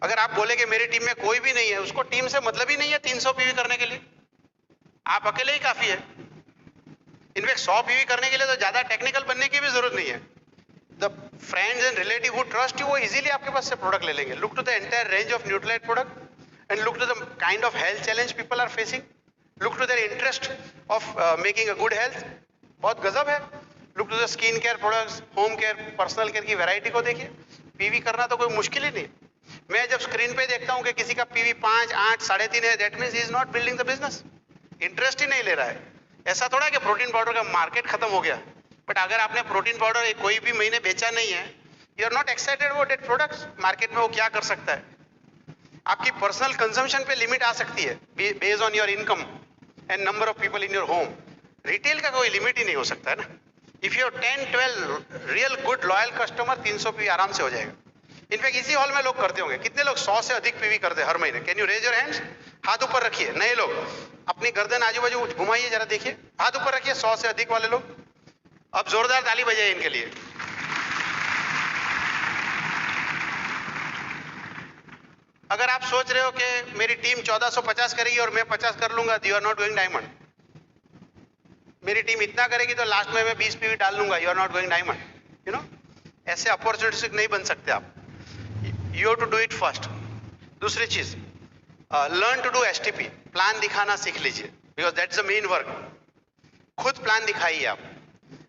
अगर आप बोले कि मेरी टीम में कोई भी नहीं है, उसको टीम से मतलब ही नहीं है 300 पीवी करने के लिए, आप अकेले ही काफी है। इनफैक्ट 100 पीवी करने के लिए तो ज्यादा टेक्निकल बनने की भी जरूरत नहीं है। The friends and relative who trust you, वो इजीली आपके पास से प्रोडक्ट ले लेंगे। Look to the entire range of Nutrilite product and look to the kind of health challenge people are facing. Look to their interest of making a good health, बहुत गजब है। Look to the skin care products, home care, personal care की variety को देखिए। PV करना तो कोई मुश्किल ही नहीं। मैं जब स्क्रीन पे देखता हूं कि किसी का पीवी 5, 8, 3.5 है, that means he is not building the business. Interest ही नहीं ले रहा है। ऐसा थोड़ा कि प्रोटीन पाउडर का मार्केट खत्म हो गया, बट अगर आपने प्रोटीन पाउडर कोई भी महीने बेचा नहीं है, you are not excited about that products. Market में वो क्या कर सकता है? आपकी पर्सनल कंजम्पशन पे लिमिट आ सकती है based on your income and number of people in your home. Retail का कोई लिमिट ही नहीं हो सकता है ना। If you 10-12 real good loyal customer, 300 PV आराम से हो जाएगा। इनफैक्ट इसी हॉल में लोग करते होंगे। कितने लोग 100 से अधिक पीवी करते हैं हर महीने? Can you raise your hands? हाथ ऊपर रखिए। नए लोग अपनी गर्दन आजू बाजू घुमाइए जरा, देखिए, हाथ ऊपर रखिए 100 से अधिक वाले लोग। अब जोरदार ताली बजाइए इनके लिए। अगर आप सोच रहे हो कि मेरी टीम 1450 करेगी और मैं 50 कर लूंगा, you are not going diamond. मेरी टीम इतना करेगी तो लास्ट में मैं 20 पीवी डाल लूंगा, you are not going diamond. You know, ऐसे अपॉर्चुनिटी नहीं बन सकते आप। You have to do it first. दूसरी चीज, learn to do STP, plan दिखाना सीख लीजिए, because that's the main work. खुद प्लान दिखाइए आप,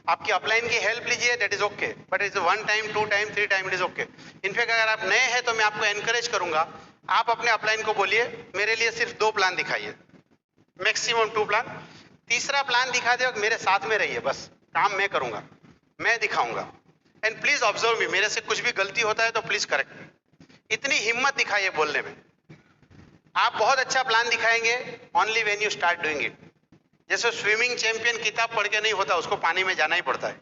आपकी अपलाइन की हेल्प लीजिए, that is okay, but is 1 time 2 time 3 time, it is okay. In fact अगर आप नए हैं तो मैं आपको एनकरेज करूंगा, आप अपने अपलाइन को बोलिए मेरे लिए सिर्फ 2 प्लान दिखाइए, मैक्सिमम 2 प्लान। तीसरा प्लान दिखा दे, मेरे साथ में रहिए, बस काम मैं करूंगा, मैं दिखाऊंगा। एंड प्लीज ऑब्जर्व मी, मेरे से कुछ भी गलती होता है तो प्लीज करेक्ट मी। इतनी हिम्मत दिखाइए बोलने में। आप बहुत अच्छा प्लान दिखाएंगे only when you start doing it. जैसे स्विमिंग चैंपियन किताब पढ़ के नहीं होता, उसको पानी में जाना ही पड़ता है।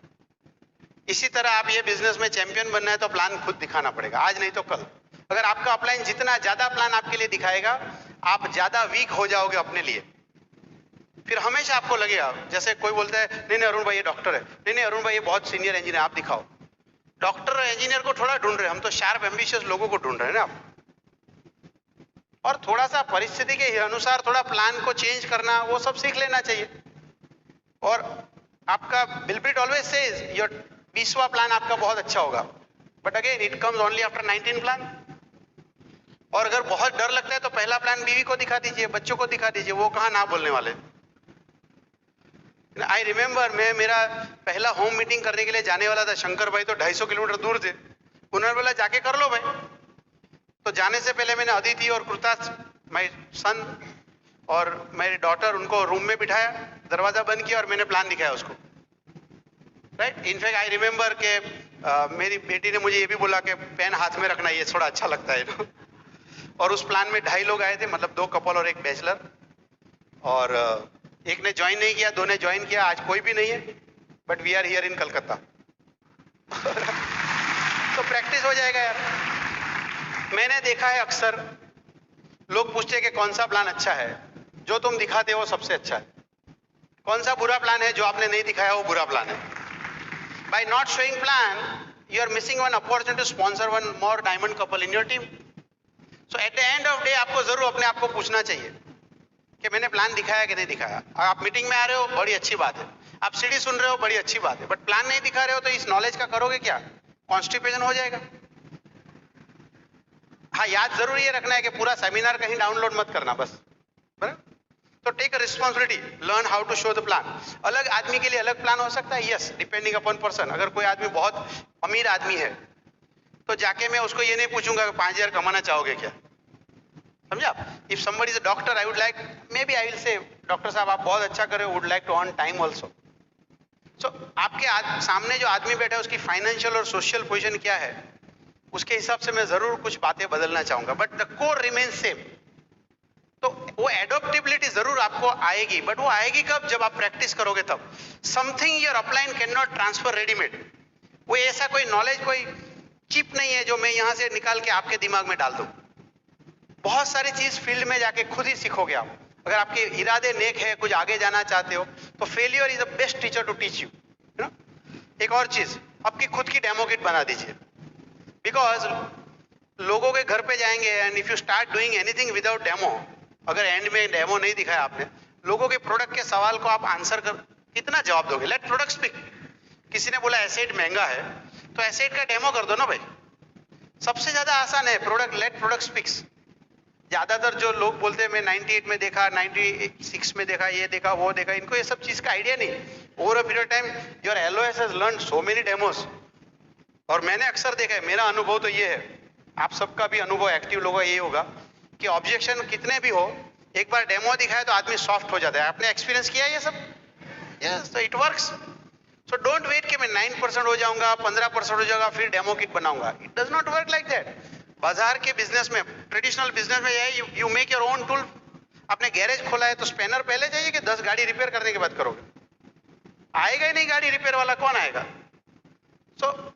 इसी तरह आप ये बिजनेस में चैंपियन बनना है तो प्लान खुद दिखाना पड़ेगा, आज नहीं तो कल। अगर आपका अपलाइन जितना ज्यादा प्लान आपके लिए दिखाएगा, आप ज्यादा वीक हो जाओगे अपने लिए। फिर हमेशा आपको लगेगा, जैसे कोई बोलता है नहीं नहीं अरुण भाई ये डॉक्टर है, नहीं नहीं अरुण भाई ये बहुत सीनियर इंजीनियर, आप दिखाओ। डॉक्टर और इंजीनियर को थोड़ा ढूंढ रहे हैं, हम तो शार्प एम्बिशियस लोगों को ढूंढ रहे हैं ना आप। और थोड़ा सा परिस्थिति के अनुसार थोड़ा प्लान को चेंज करना, वो सब सीख लेना चाहिए। और आपका बिलप्रीट ऑलवेज सेज योर 20वां प्लान आपका बहुत अच्छा होगा, but again it comes only after 19 plan. और अगर बहुत डर लगता है तो पहला प्लान बीवी को दिखा दीजिए, बच्चों को दिखा दीजिए, वो कहाँ ना बोलने वाले। आई रिमेम्बर, मैं मेरा पहला होम मीटिंग करने के लिए जाने वाला था, शंकर भाई तो 250 किलोमीटर दूर थे। उन्होंने बोला जाके कर लो भाई। तो जाने से पहले मैंने अदिति और कृतास, माय सन और मेरी डॉटर, उनको रूम में बिठाया, दरवाजा बंद किया और मैंने प्लान दिखाया उसको। राइट, इनफैक्ट आई रिमेम्बर के मेरी बेटी ने मुझे ये भी बोला कि पेन हाथ में रखना, ये थोड़ा अच्छा लगता है। और उस प्लान में 2.5 लोग आए थे, मतलब 2 कपल और 1 बैचलर। और एक ने ज्वाइन नहीं किया, 2 ने ज्वाइन किया, आज कोई भी नहीं है, but we are here in Calcutta. तो प्रैक्टिस हो जाएगा यार। मैंने देखा है अक्सर लोग पूछते हैं कि कौन सा प्लान अच्छा है, जो तुम दिखाते हो वो सबसे अच्छा है। कौन सा बुरा प्लान है, जो आपने नहीं दिखाया वो बुरा प्लान है। By not showing plan you are missing one opportunity to sponsor one more diamond couple in your team. So at the end of day आपको जरूर अपने आप को पूछना चाहिए कि मैंने प्लान दिखाया कि नहीं दिखाया। आप मीटिंग में आ रहे हो, बड़ी अच्छी बात है, आप सीडी सुन रहे हो, बड़ी अच्छी बात है, बट प्लान नहीं दिखा रहे हो तो इस नॉलेज का करोगे क्या? कॉन्स्टिपेशन हो जाएगा। हाँ, याद जरूर ये रखना है कि पूरा सेमिनार कहीं डाउनलोड मत करना, बस बराबर। तो take a responsibility, learn how to show the plan. अलग आदमी के लिए अलग प्लान हो सकता है, यस, डिपेंडिंग अपॉन पर्सन। अगर कोई आदमी बहुत अमीर आदमी है तो जाके मैं उसको ये नहीं पूछूंगा कि 5000 कमाना चाहोगे क्या, समझा? If somebody is a doctor, I would like, maybe I will say doctor साहब आप बहुत अच्छा कर रहे हो, would like to earn time also. So आपके सामने जो आदमी बैठा है उसकी फाइनेंशियल और सोशल पोजीशन क्या है, उसके हिसाब से मैं जरूर कुछ बातें बदलना चाहूंगा, but the core remain same. तो वो एडोप्टेबिलिटी जरूर आपको आएगी, बट वो आएगी कब? जब आप प्रैक्टिस करोगे तब। Something your upline can not transfer readymade. वो ऐसा कोई नॉलेज, कोई चिप नहीं है जो मैं यहां से निकाल के आपके दिमाग में डाल दूं। बहुत सारी चीज फील्ड में जाके खुद ही सीखोगे आप। अगर आपके इरादे नेक है, कुछ आगे जाना चाहते हो, तो failure is the best teacher to teach you. एक और चीज, आपकी खुद की डेमो किट बना दीजिए, बिकॉज लोगों के घर पे जाएंगे and if you start doing anything without demo, अगर एंड में डेमो नहीं दिखाया आपने, लोगों के प्रोडक्ट के सवाल को आप आंसर कर कितना जवाब दोगे? Let product speak. किसी ने बोला एसेट महंगा है, तो एसेट का डेमो कर दो ना भाई। सबसे ज्यादा आसान है प्रोडक्ट, लेट प्रोडक्ट स्पीक्स। ज्यादातर जो लोग बोलते हैं मैं 98 में देखा, 96 में देखा, ये देखा, वो देखा, इनको ये सब चीज का आइडिया नहीं। Over a period time your LOS has learned so many demos. और मैंने अक्सर देखा है, मेरा अनुभव तो ये है, आप सबका भी अनुभव एक्टिव लोगों का ये होगा कि ऑब्जेक्शन कितने भी हो, एक बार डेमो दिखाए तो आदमी सॉफ्ट हो जाता है। आपने एक्सपीरियंस किया ये सब? यस, तो it works. So don't wait कि मैं 9% हो जाऊंगा, 15% हो जाऊंगा, फिर डेमो किट बनाऊंगा। It does not work like that. बाजार के बिजनेस में, ट्रेडिशनल बिजनेस में यही, you make your own tool. आपने गैरेज खोला है तो स्पेनर पहले चाहिए कि 10 गाड़ी रिपेयर करने के बाद करोगे? आएगा ही नहीं गाड़ी रिपेयर वाला, कौन आएगा? सो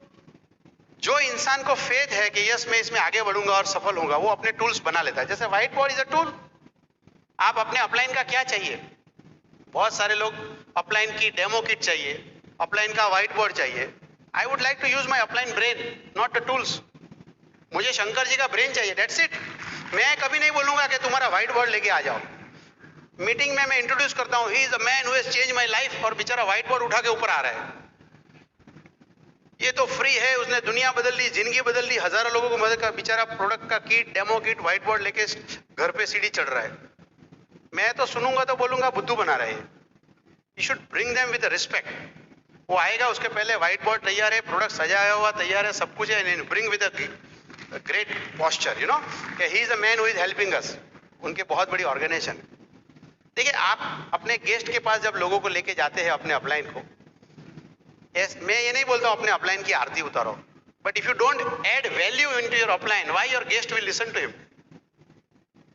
जो इंसान को फेथ है कि यस मैं इसमें आगे बढ़ूंगा और सफल होऊंगा, वो अपने टूल्स बना लेता है। जैसे white board is a tool. आप अपने अपलाइन का क्या चाहिए? बहुत सारे लोग अपलाइन की डेमो किट चाहिए, अपलाइन का व्हाइट बोर्ड चाहिए। I would like to use my upline brain, not the tools. मुझे शंकर जी का ब्रेन चाहिए, दैट्स इट। मैं कभी नहीं बोलूंगा कि तुम्हारा व्हाइट बोर्ड लेके आ जाओ। मीटिंग में मैं इंट्रोड्यूस करता हूं, he is a man who has change my life, और बेचारा व्हाइट बोर्ड उठा के ऊपर आ रहा है। ये तो फ्री है, उसने दुनिया बदल ली, जिंदगी बदल ली, हजारों लोगों को मदद कर, बेचारा प्रोडक्ट का kit, demo kit, white board लेके घर पे सीढ़ी चढ़ रहा है। मैं तो सुनूंगा तो बोलूंगा बुद्धू बना रहे हैं। You should bring them with respect. वो आएगा, उसके पहले व्हाइट बोर्ड तैयार है, प्रोडक्ट सजाया हुआ तैयार है, सब कुछ है, bring with a great posture, you know, he is a man who is helping us. उनके बहुत बड़ी ऑर्गेनाइजेशन है। देखिए, आप अपने गेस्ट के पास जब लोगों को लेके जाते हैं, अपने अपलाइन को, yes, मैं ये नहीं बोलता हूं अपने अपलाइन की आरती उतारो, but if you don't add value into your upline, why your guest will listen to him?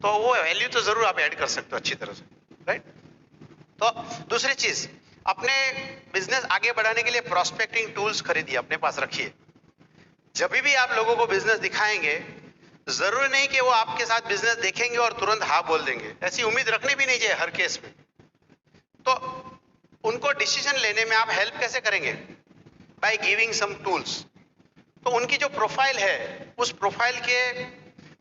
तो वो वैल्यू तो जरूर आप ऐड कर सकते हो अच्छी तरह से, राइट? तो दूसरी चीज, अपने बिजनेस आगे बढ़ाने के लिए प्रोस्पेक्टिंग टूल्स खरीदिए, अपने पास रखिए। जब भी आप लोगों को बिजनेस दिखाएंगे, जरूरी नहीं कि वो आपके साथ बिजनेस देखेंगे और तुरंत हाँ बोल देंगे, ऐसी उम्मीद रखनी भी नहीं चाहिए हर केस में। तो उनको डिसीजन लेने में आप हेल्प कैसे करेंगे? By giving some tools. तो उनकी जो प्रोफाइल है, उस प्रोफाइल के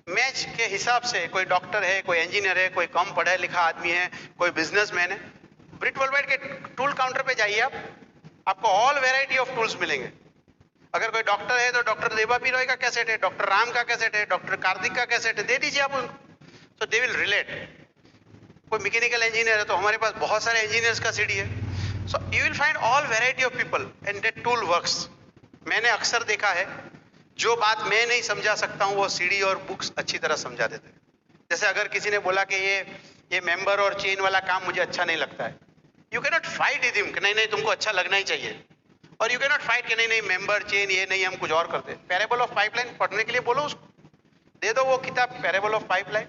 मैच के हिसाब से, कोई डॉक्टर है, कोई इंजीनियर है, कोई कम पढ़ा लिखा आदमी है, कोई बिजनेसमैन है, ब्रिट वर्ल्डवाइड के टूल काउंटर पे जाइए आप, आपको ऑल वैरायटी ऑफ टूल्स मिलेंगे। अगर कोई डॉक्टर है तो डॉक्टर देवा पी रॉय का कैसेट है, डॉक्टर राम का कैसेट है, डॉक्टर कार्तिक का कैसेट है, दे दीजिए आप उनको, सो दे विल रिलेट। कोई मैकेनिकल इंजीनियर है तो हमारे पास बहुत सारे इंजीनियर्स का सीडी है। So you will find all variety of people and that tool works. मैंने अक्सर देखा है, जो बात मैं नहीं समझा सकता हूँ वो सीडी और बुक्स अच्छी तरह समझा देते हैं। जैसे अगर किसी ने बोला कि ये मेंबर और चेन वाला काम मुझे अच्छा नहीं लगता है, you can not fight with him कि नहीं नहीं तुमको अच्छा लगना ही चाहिए, और यू कैन नॉट फाइट कि नहीं नहीं मेंबर चेन ये नहीं, हम कुछ और करते हैं। पैराबल ऑफ पाइपलाइन पढ़ने के लिए बोलो उसको, दे दो वो किताब पैराबल ऑफ पाइपलाइन,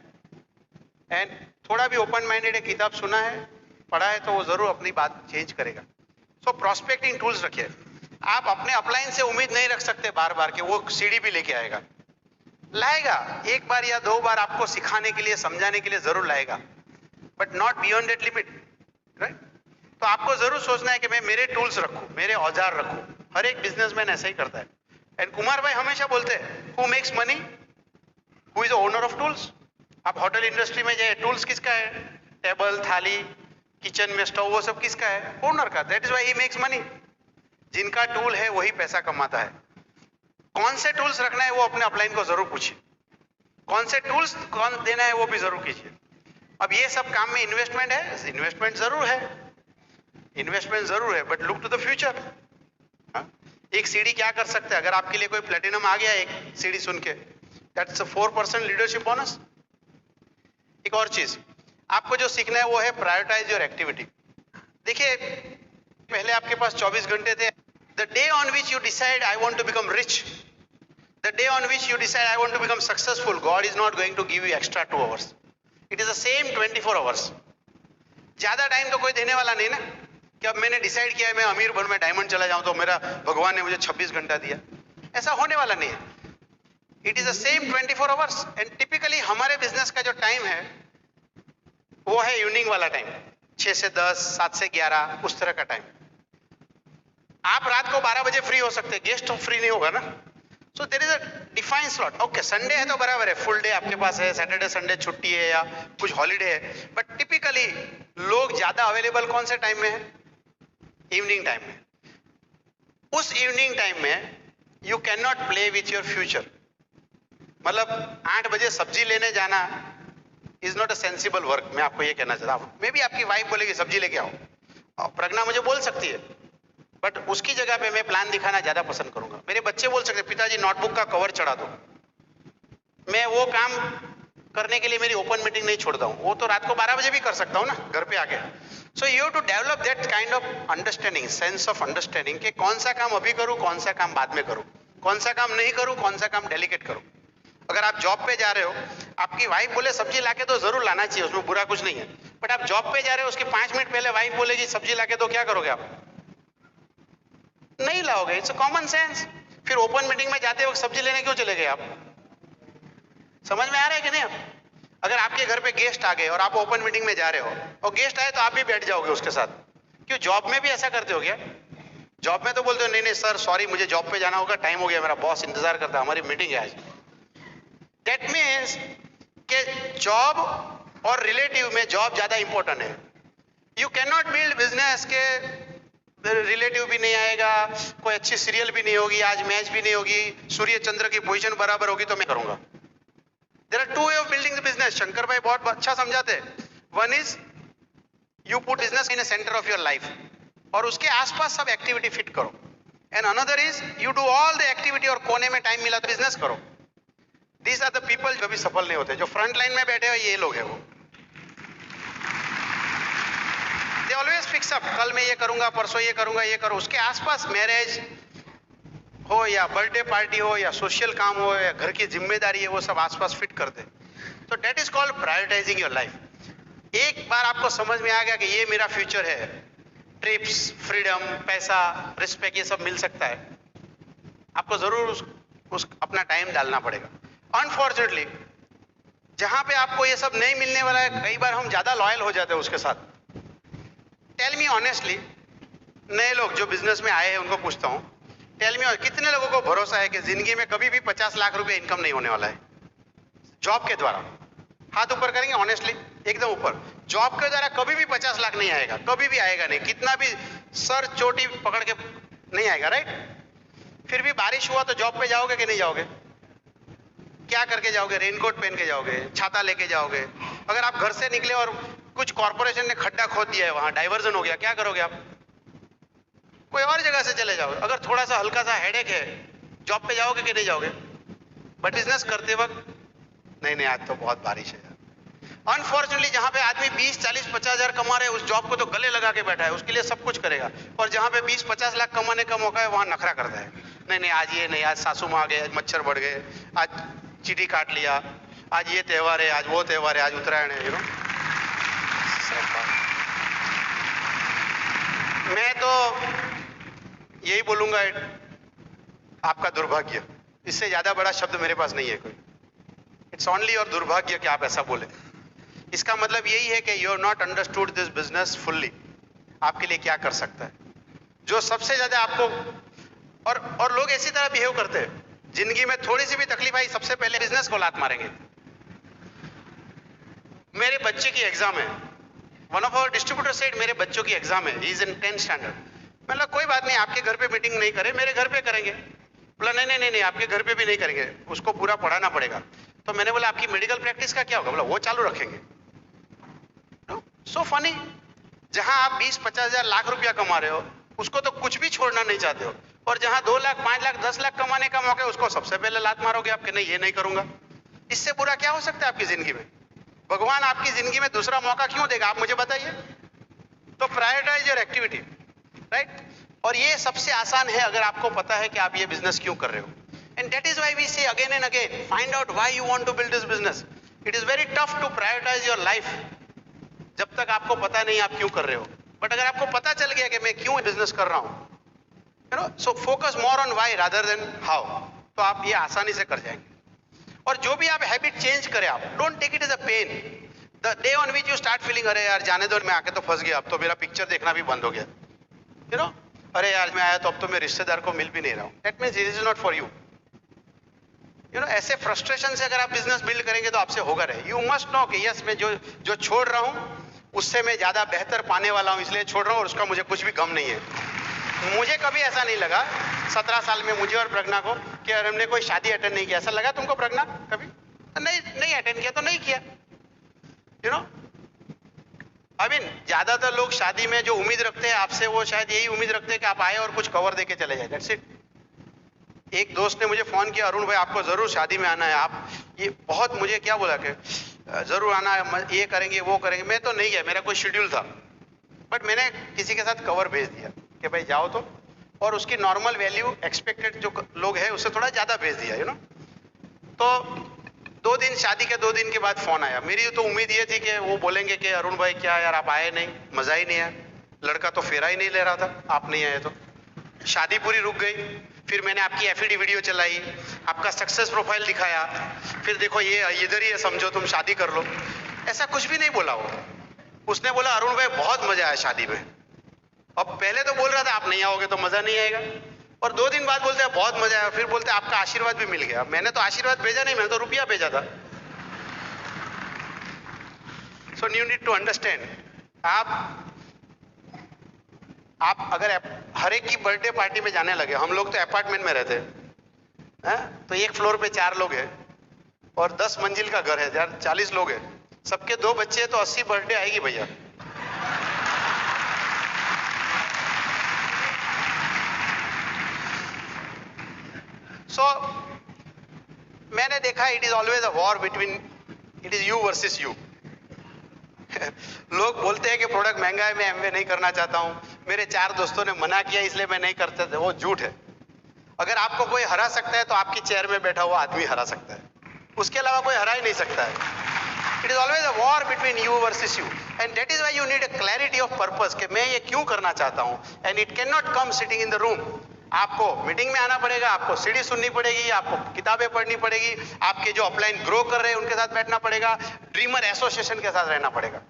एंड थोड़ा भी ओपन माइंडेड है, किताब सुना है, पढ़ा है, तो वो जरूर अपनी बात चेंज करेगा। सो प्रोस्पेक्टिंग टूल्स रखिए। आप अपने अपलाइन से उम्मीद नहीं रख सकते बार बार कि वो सीडी भी लेके आएगा। लाएगा, एक बार या दो बार आपको सिखाने के लिए, समझाने के लिए जरूर लाएगा, but not beyond that limit, right? तो आपको जरूर सोचना है कि मैं मेरे टूल्स रखूं, मेरे औजार रखूं। हर एक बिजनेसमैन ऐसा ही करता है। एंड कुमार भाई हमेशा बोलते हैं, who makes money, who is the owner of tools. आप होटल इंडस्ट्री में जाए, टूल्स किसका है? टेबल, थाली, किचन में स्टोव, वो सब किसका है? ओनर का। That is why he makes money. जिनका टूल है वही पैसा कमाता है। कौन से टूल्स रखना है वो अपने अपलाइन को जरूर पूछिए, कौन से टूल्स कौन देना है वो भी जरूर कीजिए। अब ये सब काम में इन्वेस्टमेंट है, इन्वेस्टमेंट जरूर है, इन्वेस्टमेंट जरूर है, but look to the future. एक सीडी क्या कर सकते हैं? अगर आपके लिए कोई प्लेटिनम आ गया एक सीडी सुन के, दैट्स अ 4% लीडरशिप बोनस। एक और चीज आपको जो सीखना है वो है प्रायोरिटाइज योर एक्टिविटी। देखिए, पहले आपके पास 24 घंटे थे। The day on which you decide I want to become rich, the day on which you decide I want to become successful, god is not going to give you extra 2 hours. It is the same 24 hours. ज्यादा time तो कोई देने वाला नहीं ना, कि अब मैंने डिसाइड किया है मैं अमीर बन, मैं डायमंड चला जाऊं तो मेरा भगवान ने मुझे 26 घंटा दिया, ऐसा होने वाला नहीं है। It is the same 24 hours. And typically हमारे बिजनेस का जो टाइम है वो है इवनिंग वाला टाइम, 6 से 10, 7 से 11, उस तरह का टाइम। आप रात को 12 बजे फ्री हो सकते, गेस्ट फ्री नहीं होगा ना। So there is a defined slot. Okay, Sunday है तो बराबर है, फुल डे आपके पास है, सैटरडे संडे छुट्टी है या कुछ हॉलीडे है, बट टिपिकली लोग ज्यादा अवेलेबल कौन से टाइम में है? इवनिंग टाइम में। उस इवनिंग टाइम में you can not play with your future. मतलब 8 बजे सब्जी लेने जाना is not a sensible work. मैं आपको ये कहना चाहता हूँ। मे बी आपकी वाइफ बोलेगी सब्जी लेके आओ, और प्रज्ञा मुझे बोल सकती है, बट उसकी जगह पे मैं प्लान दिखाना ज्यादा पसंद करूंगा। मेरे बच्चे बोल सकते हैं पिताजी नोटबुक का कवर चढ़ा दो, मैं वो काम करने के लिए मेरी ओपन मीटिंग नहीं छोड़ता हूँ। वो तो रात को 12 बजे भी कर सकता हूँ ना घर पे आके। So you have to develop that kind of understanding, sense of understanding, कि कौन सा काम अभी करूँ, कौन सा काम बाद में करूँ, कौन सा काम नहीं करूँ, कौन सा काम डेलीकेट करूँ। अगर आप जॉब पे जा रहे हो, आपकी वाइफ बोले सब्जी लाके तो जरूर लाना चाहिए, उसमें बुरा कुछ नहीं है, बट आप जॉब पे जा रहे हो, उसके 5 मिनट पहले वाइफ बोलेगी सब्जी लाके तो क्या करोगे? आप नहीं लाओगे। It's common sense. फिर ओपन मीटिंग में जाते वक्त सब्जी लेने क्यों चले गए आप? समझ में आ रहा है कि नहीं? आप अगर आपके घर पे गेस्ट आ गए और आप ओपन मीटिंग में जा रहे हो और गेस्ट आए तो आप भी बैठ जाओगे उसके साथ, क्यों? जॉब में भी ऐसा करते हो क्या? जॉब में तो बोलते हो नहीं नहीं सर सॉरी मुझे जॉब पे जाना होगा, टाइम हो गया, मेरा बॉस इंतजार करता है, हमारी मीटिंग है आज। दैट मीन्स कि जॉब और रिलेटिव में जॉब ज्यादा इंपॉर्टेंट है। You can not build business के रिलेटिव भी नहीं आएगा, कोई अच्छी सीरियल भी नहीं होगी, आज मैच भी नहीं होगी, सूर्य चंद्र की पोजीशन बराबर होगी तो मैं करूंगा। There are two way of building the business. Shankar भाई बहुत अच्छा समझाते हैं। One is you put business in the centre of your life और उसके आसपास सब एक्टिविटी फिट करो। And another is you do all the activity और कोने में टाइम मिला तो बिजनेस करो। दीज आर द पीपल जो भी सफल नहीं होते, जो फ्रंट लाइन में बैठे हो ये लोग हैं वो। दे ऑलवेज फिक्स अप, कल मैं ये करूंगा, परसों ये करूंगा, ये करो। उसके आसपास मैरिज हो या बर्थडे पार्टी हो या सोशल काम हो या घर की जिम्मेदारी है, वो सब आसपास फिट कर दे। तो that is called prioritising your life. एक बार आपको समझ में आ गया कि ये मेरा फ्यूचर है, ट्रिप्स, फ्रीडम, पैसा, रिस्पेक्ट, ये सब मिल सकता है, आपको जरूर उस अपना टाइम डालना पड़ेगा। अनफॉर्चुनेटली जहां पे आपको ये सब नहीं मिलने वाला है, कई बार हम ज्यादा लॉयल हो जाते हैं उसके साथ। टेल मी ऑनेस्टली, नए लोग जो बिजनेस में आए हैं उनको पूछता हूं, टेल मी कितने लोगों को भरोसा है कि जिंदगी में कभी भी 50 लाख रुपए इनकम नहीं होने वाला है जॉब के द्वारा? हाथ ऊपर करेंगे ऑनेस्टली, एकदम ऊपर। जॉब के द्वारा कभी भी 50 लाख नहीं आएगा, कभी भी आएगा नहीं, कितना भी सर चोटी पकड़ के नहीं आएगा, राइट? फिर भी बारिश हुआ तो जॉब पे जाओगे कि नहीं जाओगे? क्या करके जाओगे? रेनकोट पहन के जाओगे, छाता लेके जाओगे। अगर आप घर से निकले और कुछ कॉर्पोरेशन ने खड्डा खोद दिया है, वहां डाइवर्जन हो गया, क्या करोगे आप? कोई और जगह से चले जाओगे। अगर थोड़ा सा हल्का सा हेडेक है, जॉब पे जाओगे कि नहीं जाओगे? बट बिजनेस करते वक्त नहीं नहीं, आज तो बहुत बारिश है। अनफॉर्चुनेटली जहां पे आदमी 20, 40, 50 हजार कमा रहे हैं, उस जॉब को तो गले लगा के बैठा है, उसके लिए सब कुछ करेगा। और जहां पे 20, 50 लाख कमाने का मौका है, वहां नखरा करता है। नहीं नहीं, आज ये नहीं, आज सासू माँ आ गए, आज मच्छर बढ़ गए, आज चीटी काट लिया, आज ये त्योहार है, आज वो त्योहार है, आज उत्तरायण है, यू नो। मैं तो यही बोलूंगा, आपका दुर्भाग्य, इससे ज्यादा बड़ा शब्द मेरे पास नहीं है कोई। इट्स ओनली और दुर्भाग्य कि आप ऐसा बोले। इसका मतलब यही है कि you have not understood this business fully. आपके लिए क्या कर सकता है, जो सबसे ज्यादा आपको। और लोग इसी तरह बिहेव करते हैं, जिंदगी में थोड़ी सी भी तकलीफ आई सबसे पहले बिजनेस को लात मारेंगे। मेरे बच्चे की एग्जाम है, one of our distributor said मेरे बच्चों की एग्जाम है, he is in 10th standard. मतलब कोई बात नहीं, आपके घर पे मीटिंग नहीं करे, मेरे घर पे करेंगे। बोला नहीं नहीं नहीं नहीं, आपके घर पे भी नहीं करेंगे, उसको पूरा पढ़ाना पड़ेगा। तो मैंने बोला आपकी मेडिकल प्रैक्टिस का क्या होगा? बोला वो चालू रखेंगे। सो फनी, जहां आप 20, 50 हजार, लाख रुपया कमा रहे हो, उसको तो कुछ भी छोड़ना नहीं चाहते हो। और जहां 2 लाख, 5 लाख, 10 लाख कमाने का मौका है, उसको सबसे पहले लात मारोगे आपके, नहीं ये नहीं करूंगा। इससे बुरा क्या हो सकता है आपकी जिंदगी में? भगवान आपकी जिंदगी में दूसरा मौका क्यों देगा, आप मुझे बताइए। तो प्रायोरिटाइज योर एक्टिविटी, राइट? और ये सबसे आसान है अगर आपको पता है कि आप ये बिजनेस क्यों कर रहे हो। And that is why we say again and again, find out why you want to build this business. It is very tough to prioritise your life जब तक आपको पता नहीं आप क्यों कर रहे हो। बट अगर आपको पता चल गया कि मैं क्यों बिजनेस कर रहा हूं, you know, so focus more on why rather than how, तो आप ये आसानी से कर जाएंगे। और जो भी आप हैबिट चेंज करें, आप don't take it as a pain. The day on which you start feeling अरे यार जाने दो, मैं आके तो फंस गया, अब तो मेरा पिक्चर देखना भी बंद हो गया, यू नो, अरे यार मैं आया तो अब तो मैं रिश्तेदार को मिल भी नहीं रहा हूं, that means it is not for you. You know, ऐसे फ्रस्ट्रेशन से अगर आप बिजनेस बिल्ड करेंगे तो आपसे होगा रहे। यू मस्ट नो कि यस, मैं जो छोड़ रहा हूं उससे मैं ज्यादा बेहतर पाने वाला हूं, इसलिए छोड़ रहा हूं और उसका मुझे कुछ भी गम नहीं है। मुझे कभी ऐसा नहीं लगा 17 साल में मुझे और प्रज्ञा को कि यार हमने कोई शादी अटेंड नहीं किया। ऐसा लगा तुमको प्रज्ञा कभी? नहीं अटेंड किया तो नहीं किया, यू नो। आई मीन ज्यादातर लोग शादी में जो उम्मीद रखते हैं आपसे, वो शायद यही उम्मीद रखते हैं कि आप आए और कुछ कवर देके चले जाए, दैट्स इट। एक दोस्त ने मुझे फोन किया, अरुण भाई आपको जरूर शादी में आना है, आप ये बहुत, मुझे क्या बोला कि जरूर आना है, ये करेंगे वो करेंगे। मैं तो नहीं गया, मेरा कोई शेड्यूल था, बट मैंने किसी के साथ कवर भेज दिया कि भाई जाओ तो, और उसकी नॉर्मल वैल्यू एक्सपेक्टेड जो लोग हैं उससे थोड़ा ज्यादा भेज दिया, यू नो। तो 2 दिन, शादी के 2 दिन के बाद फोन आया। मेरी तो उम्मीद ये थी कि वो बोलेंगे कि अरुण भाई क्या यार आप आए नहीं, मजा ही नहीं आया, लड़का तो फेरा ही नहीं ले रहा था, आप नहीं आए तो। शादी पूरी रुक गई। फिर मैंने आपकी एफडी वीडियो चलाई, आपका सक्सेस प्रोफाइल दिखाया, फिर देखो ये इधर ही है, समझो तुम शादी कर लो। ऐसा कुछ भी नहीं बोला वो। उसने बोला अरुण भाई बहुत मजा आया शादी में। अब पहले तो बोल रहा था आप नहीं आओगे तो मजा नहीं आएगा, और 2 दिन बाद बोलते हैं बहुत मजा आया, फिर बोलते हैं आपका आशीर्वाद भी मिल गया। मैंने तो आशीर्वाद भेजा नहीं, मैंने तो रुपया भेजा था। So you need to understand, आप अगर हर एक की बर्थडे पार्टी में जाने लगे, हम लोग तो अपार्टमेंट में रहते हैं, तो एक फ्लोर पे 4 लोग हैं और 10 मंजिल का घर है यार, 40 लोग हैं, सबके 2 बच्चे हैं, तो 80 बर्थडे आएगी भैया। सो मैंने देखा it is always a war between, it is you versus you. लोग बोलते हैं कि प्रोडक्ट महंगा है, मैं एमवे नहीं करना चाहता हूं, मेरे 4 दोस्तों ने मना किया इसलिए मैं नहीं करता था, वो झूठ है। अगर आपको कोई हरा सकता है तो आपकी चेयर में बैठा हुआ आदमी हरा सकता है, उसके अलावा कोई हरा ही नहीं सकता है। It is always a war between you versus you, and that is why you need a clarity of purpose कि मैं ये क्यों करना चाहता हूं, and it can not come sitting in the room. आपको मीटिंग में आना पड़ेगा, आपको सीडी सुननी पड़ेगी, आपको किताबें पढ़नी पड़ेगी, आपके जो अपलाइन ग्रो कर रहे हैं उनके साथ बैठना पड़ेगा, ड्रीमर एसोसिएशन के साथ रहना पड़ेगा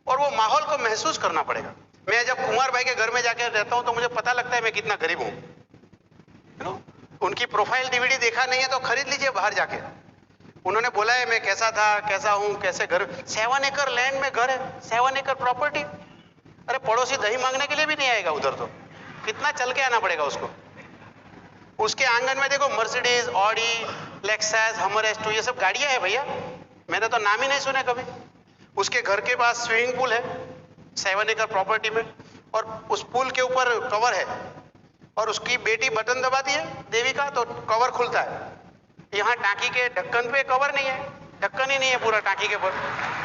और वो माहौल को महसूस करना पड़ेगा। मैं जब कुमार भाई के घर में जाकर रहता हूं तो मुझे पता लगता है मैं कितना गरीब हूं। यू नो, उनकी प्रोफाइल डीवीडी देखा नहीं है तो खरीद लीजिए बाहर जाके। उन्होंने बोला है मैं कैसा था, कैसा हूं, कैसे घर, 7 एकड़ लैंड में घर है, 7 एकड़ प्रॉपर्टी। अरे पड़ोसी दही मांगने के लिए भी नहीं आएगा उधर, तो कितना चल के आना पड़ेगा उसको। उसके आंगन में देखो मर्सिडीज, ऑडी, लेक्सस, हमर S2 ये सब गाड़ियां हैं भैया, मैंने तो नाम ही नहीं सुने कभी। उसके घर के पास स्विमिंग पूल है 7 एकड़ प्रॉपर्टी में, और उस पूल के ऊपर कवर है, और उसकी बेटी बटन दबाती है देवी का तो कवर खुलता है। यहाँ टांकी के ढक्कन पे कवर नहीं है, ढक्कन ही नहीं है पूरा टांकी के ऊपर,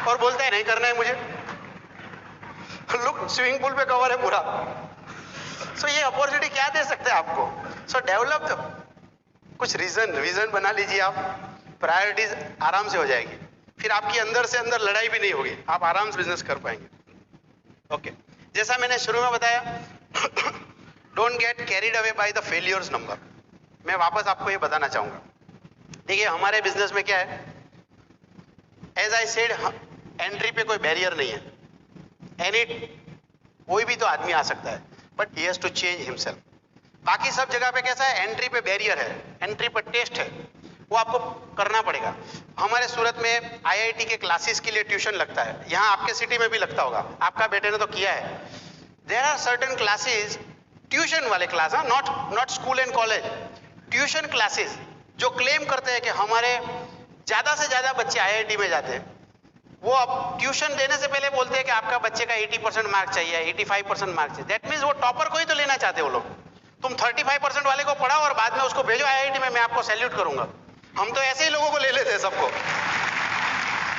और बोलता है नहीं करना है मुझे। लुक, स्विमिंग पूल पे कवर है पूरा। सो ये अपॉर्चुनिटी क्या दे सकते हैं आपको? सो डेवलप कुछ विजन बना लीजिए आप, प्रायोरिटीज आराम से हो जाएगी, फिर आपकी अंदर से अंदर लड़ाई भी नहीं होगी, आप आराम से बिजनेस कर पाएंगे। ओके, जैसा मैंने शुरू में बताया, don't get carried away by the failures number. मैं वापस आपको ये बताना चाहूंगा। देखिए हमारे बिजनेस में क्या है, एज आई सेड, एंट्री पे कोई बैरियर नहीं है, कोई भी तो आदमी आ सकता है, but he has to change himself. बाकी सब जगह पे कैसा है, एंट्री पे बैरियर है, एंट्री पर टेस्ट है, वो आपको करना पड़ेगा। हमारे सूरत में आईआईटी के क्लासेस के लिए ट्यूशन लगता है, यहाँ आपके सिटी में भी लगता होगा, आपका बेटे ने तो किया है। There are certain classes, tuition वाले class, not school and college, tuition classes जो क्लेम करते हैं कि हमारे ज्यादा से ज्यादा बच्चे आईआईटी में जाते हैं, वो अब ट्यूशन देने से पहले बोलते हैं कि आपका बच्चे का 80% मार्क चाहिए, 85% मार्क चाहिए। दैट मीन्स वो टॉपर को ही तो लेना चाहते हैं वो लोग। तुम 35% वाले को पढ़ाओ और बाद में उसको भेजो आईआईटी में, मैं आपको सैल्यूट करूंगा। हम तो ऐसे ही लोगों को ले लेते हैं सबको।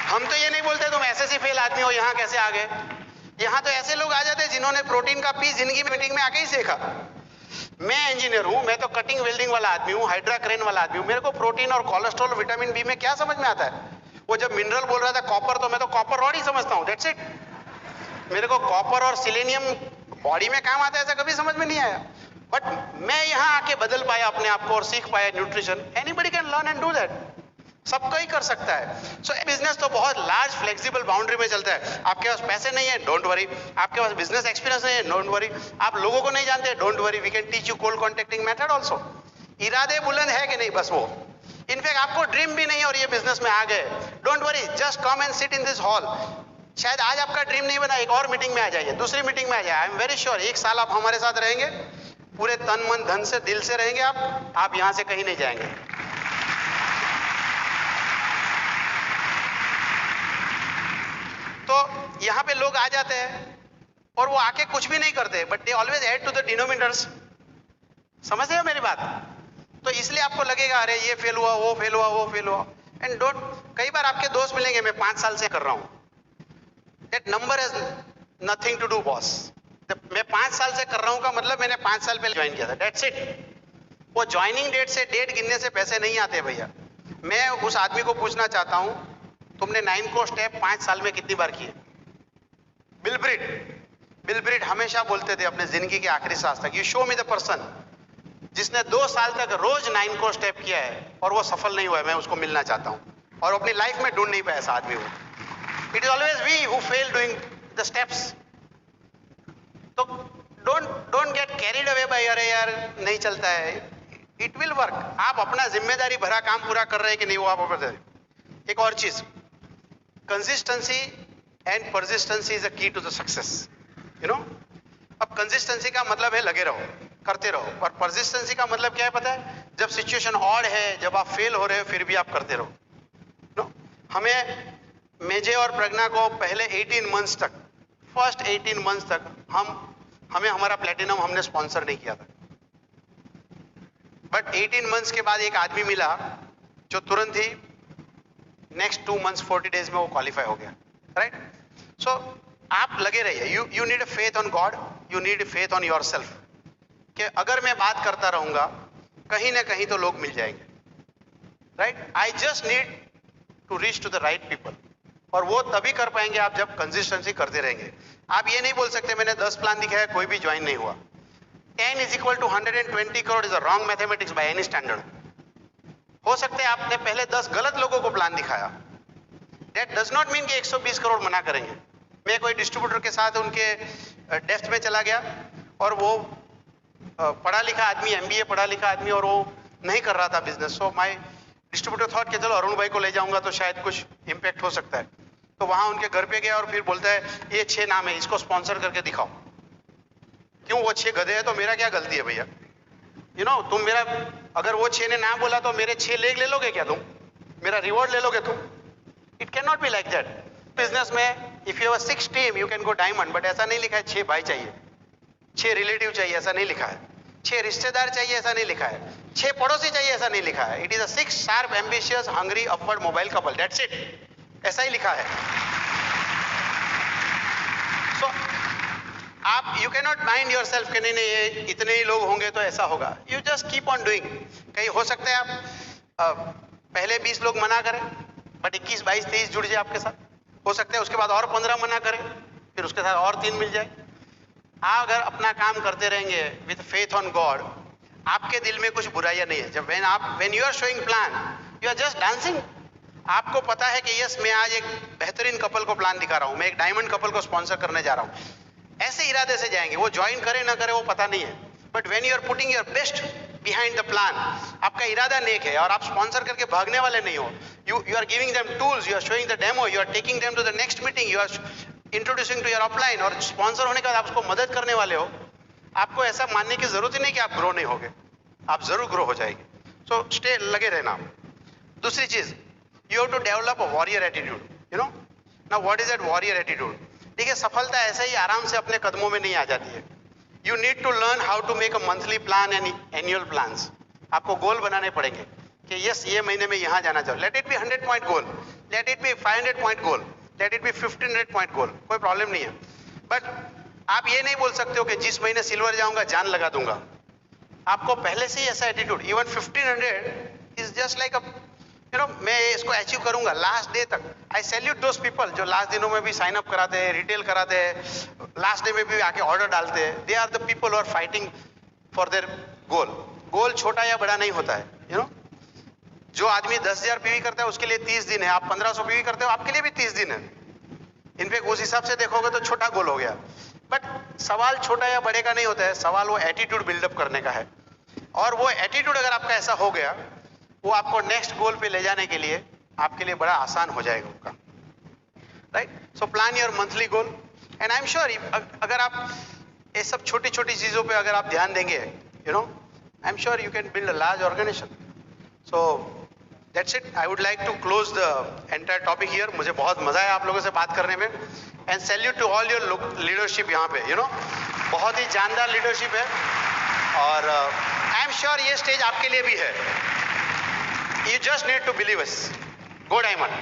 हम तो ये नहीं बोलते तुम एसएससी फेल आदमी हो, यहाँ कैसे आ गए। यहाँ तो ऐसे लोग आ जाते हैं जिन्होंने प्रोटीन का पीस जिंदगी में मीटिंग में आके ही सीखा। मैं इंजीनियर हूं, मैं तो कटिंग वेल्डिंग वाला आदमी हूं, हाइड्रा क्रेन वाला आदमी हूं, मेरे को प्रोटीन और कोलेस्ट्रॉल, विटामिन बी में क्या समझ में आता है। वो जब मिनरल बोल रहा था कॉपर, तो मैं तो कॉपर रॉड ही समझता हूं, दैट्स इट। मेरे को कॉपर और सिलेनियम बॉडी में काम आता है ऐसा कभी समझ में नहीं आया, बट मैं यहाँ आके बदल पाया अपने आप को और सीख पाया nutrition. Anybody can learn and do that, सबका ही कर सकता है। सो बिजनेस तो बहुत लार्ज फ्लेक्सिबल बाउंड्री में चलता है। आपके पास पैसे नहीं है, डोंट वरी। आपके पास बिजनेस एक्सपीरियंस नहीं है, डोंट वरी। आप लोगों को नहीं जानते, don't worry, we can teach you cold contacting method also. इरादे बुलंद है कि नहीं, बस वो। इनफैक्ट आपको ड्रीम भी नहीं और ये बिजनेस में आ गए, don't worry, just come and sit in this hall. शायद आज आपका ड्रीम नहीं बना, एक और मीटिंग में आ जाइए, दूसरी मीटिंग में आ जाइए। आई एम वेरी श्योर 1 साल आप हमारे साथ रहेंगे, पूरे तन मन धन से दिल से रहेंगे आप यहां से कहीं नहीं जाएंगे। तो यहां पे लोग आ जाते हैं और वो आके कुछ भी नहीं करते, but they always add to the denominators. समझ रहे हो मेरी बात? तो इसलिए आपको लगेगा अरे ये फेल हुआ, वो फेल हुआ, वो फेल हुआ, एंड डोंट। कई बार आपके दोस्त मिलेंगे, मैं 5 साल से कर रहा हूं, that number has nothing to do boss. मैं 5 साल से कर रहा हूं का मतलब मैंने 5 साल पहले ज्वाइन किया था, दैट्स इट। वो ज्वाइनिंग डेट से डेट गिनने से पैसे नहीं आते भैया। मैं उस आदमी को पूछना चाहता हूं, तुमने 9 को स्टेप 5 साल में कितनी बार किए? बिल ब्रिट हमेशा बोलते थे अपने जिंदगी के आखिरी सांस तक, you show me the person जिसने 2 साल तक रोज 9 को स्टेप किया है और वो सफल नहीं हुआ है। मैं उसको मिलना चाहता हूं और अपनी लाइफ में ढूंढ नहीं पाया ऐसा आदमी को। It is always we who fail doing the steps. तो don't get carried away by अरे यार नहीं चलता है, इट विल वर्क। आप अपना जिम्मेदारी भरा काम पूरा कर रहे हैं कि नहीं, वो आप ऊपर। एक और चीज, consistency and persistency is a key to the success, you know. अब कंसिस्टेंसी का मतलब है लगे रहो, करते रहो, और परसिस्टेंसी का मतलब क्या है पता है? जब सिचुएशन ऑड है, जब आप फेल हो रहे हो, फिर भी आप करते रहो, नो। हमें, मेजे और प्रज्ञा को पहले 18 मंथ्स तक, फर्स्ट 18 मंथ्स तक हमें हमारा प्लेटिनम हमने स्पॉन्सर नहीं किया था। बट 18 मंथ्स के बाद एक आदमी मिला जो तुरंत ही नेक्स्ट 2 मंथ्स 40 डेज में वो क्वालिफाई हो गया, राइट? सो आप लगे रहिए। You need a faith on God, you need faith on your self, कि अगर मैं बात करता रहूंगा कहीं ना कहीं तो लोग मिल जाएंगे, right? I just need to reach to the right people, और वो तभी कर पाएंगे आप जब कंसिस्टेंसी करते रहेंगे। आप ये नहीं बोल सकते मैंने 10 प्लान दिखाया कोई भी ज्वाइन नहीं हुआ। 10 is equal to 120 crore is a wrong mathematics by any standard. हो सकता है आपने पहले 10 गलत लोगों को प्लान दिखाया, that does not mean कि 120 करोड़ मना करेंगे। मैं कोई डिस्ट्रीब्यूटर के साथ उनके डेस्क में चला गया और वो पढ़ा लिखा आदमी, MBA पढ़ा लिखा आदमी, और वो नहीं कर रहा था business. So my distributor thought कि चलो अरुण भाई को ले जाऊंगा तो शायद कुछ इम्पैक्ट हो सकता है। तो वहां उनके घर पे गया और फिर बोलता है ये 6 नाम है, इसको स्पॉन्सर करके दिखाओ। क्यों? वो 6 गधे हैं तो मेरा क्या गलती है भैया? यू नो, तुम मेरा, अगर वो 6 ने ना बोला तो मेरे 6 लेग ले लोगे क्या तुम? मेरा रिवॉर्ड ले लोगे तुम? It can not be like that. Business में if you have 6 team you can go diamond, but ऐसा नहीं लिखा है 6 भाई चाहिए, 6 रिलेटिव चाहिए, ऐसा नहीं लिखा है। 6 रिश्तेदार चाहिए, ऐसा नहीं लिखा है। 6 पड़ोसी चाहिए, ऐसा नहीं लिखा है। It is a 6 sharp ambitious hungry upward mobile couple, that's it, ऐसा ही लिखा है। सो आप, you can not mind your self कि नहीं नहीं ये इतने ही लोग होंगे तो ऐसा होगा। You just keep on doing. कहीं हो सकता है आप पहले 20 लोग मना करें, बट 21, 22, 23 जुड़ जाए आपके साथ। हो सकता है उसके बाद और 15 मना करें, फिर उसके साथ और 3 मिल जाए। आप अगर अपना काम करते रहेंगे विथ फेथ ऑन गॉड, आपके दिल में कुछ बुराइयां नहीं है। जब when you are showing plan, you are just dancing. आपको पता है कि यस, मैं आज एक बेहतरीन कपल को प्लान दिखा रहा हूं, मैं एक डायमंड कपल को स्पॉन्सर करने जा रहा हूं। ऐसे इरादे से जाएंगे, वो ज्वाइन करे ना करे वो पता नहीं है, but when you are putting your best behind the plan, आपका इरादा नेक है और आप स्पॉन्सर करके भागने वाले नहीं हो। You are giving them tools, you are showing the demo, you are taking them to the next meeting, you are introducing to your upline, और स्पॉन्सर होने के बाद आप उसको मदद करने वाले हो। आपको ऐसा मानने की जरूरत ही नहीं कि आप ग्रो नहीं होगे, आप जरूर ग्रो हो जाएंगे। सो स्टे, लगे रहना। दूसरी चीज, you have to develop a warrior attitude, you know. Now what is that warrior attitude? देखिए, सफलता ऐसे ही आराम से अपने कदमों में नहीं आ जाती है। You need to learn how to make a monthly plan and annual plans. आपको गोल बनाने पड़ेंगे कि यस, ये महीने में यहाँ जाना चाहिए। Let it be 100 point goal, let it be 500 point goal, let it be 1500 point goal, कोई प्रॉब्लम नहीं है। बट आप ये नहीं बोल सकते हो कि जिस महीने सिल्वर जाऊंगा जान लगा दूंगा। आपको पहले से ही ऐसा attitude, even 1500 is just like a, you know, मैं इसको अचीव करूंगा लास्ट डे तक। आई सैल्यूट दोस पीपल जो लास्ट दिनों में भी साइन अप कराते हैं, रिटेल कराते हैं, लास्ट डे में भी आके ऑर्डर डालते हैं। They are the people who are fighting for their goal. Goal छोटा या बड़ा नहीं होता है, यू नो। जो आदमी 10,000 पीवी करता है उसके लिए 30 दिन है, आप 1500 पीवी करते हो आपके लिए भी 30 दिन है। इनफैक्ट उस हिसाब से देखोगे तो छोटा गोल हो गया। बट सवाल छोटा या बड़े का नहीं होता है, सवाल वो एटीट्यूड बिल्डअप करने का है। और वो एटीट्यूड अगर आपका ऐसा हो गया, वो आपको नेक्स्ट गोल पे ले जाने के लिए आपके लिए बड़ा आसान हो जाएगा उसका, right? So plan your monthly goal and I am sure अगर आप ये सब छोटी छोटी चीजों पे अगर आप ध्यान देंगे, you know, I am sure you can build a large organisation. So that's it. I would like to close the entire topic here. मुझे बहुत मजा आया आप लोगों से बात करने में and salute to all your leadership यहाँ पे, यू नो, बहुत ही जानदार लीडरशिप है। और आई एम श्योर ये स्टेज आपके लिए भी है। You just need to believe us. Go Diamond.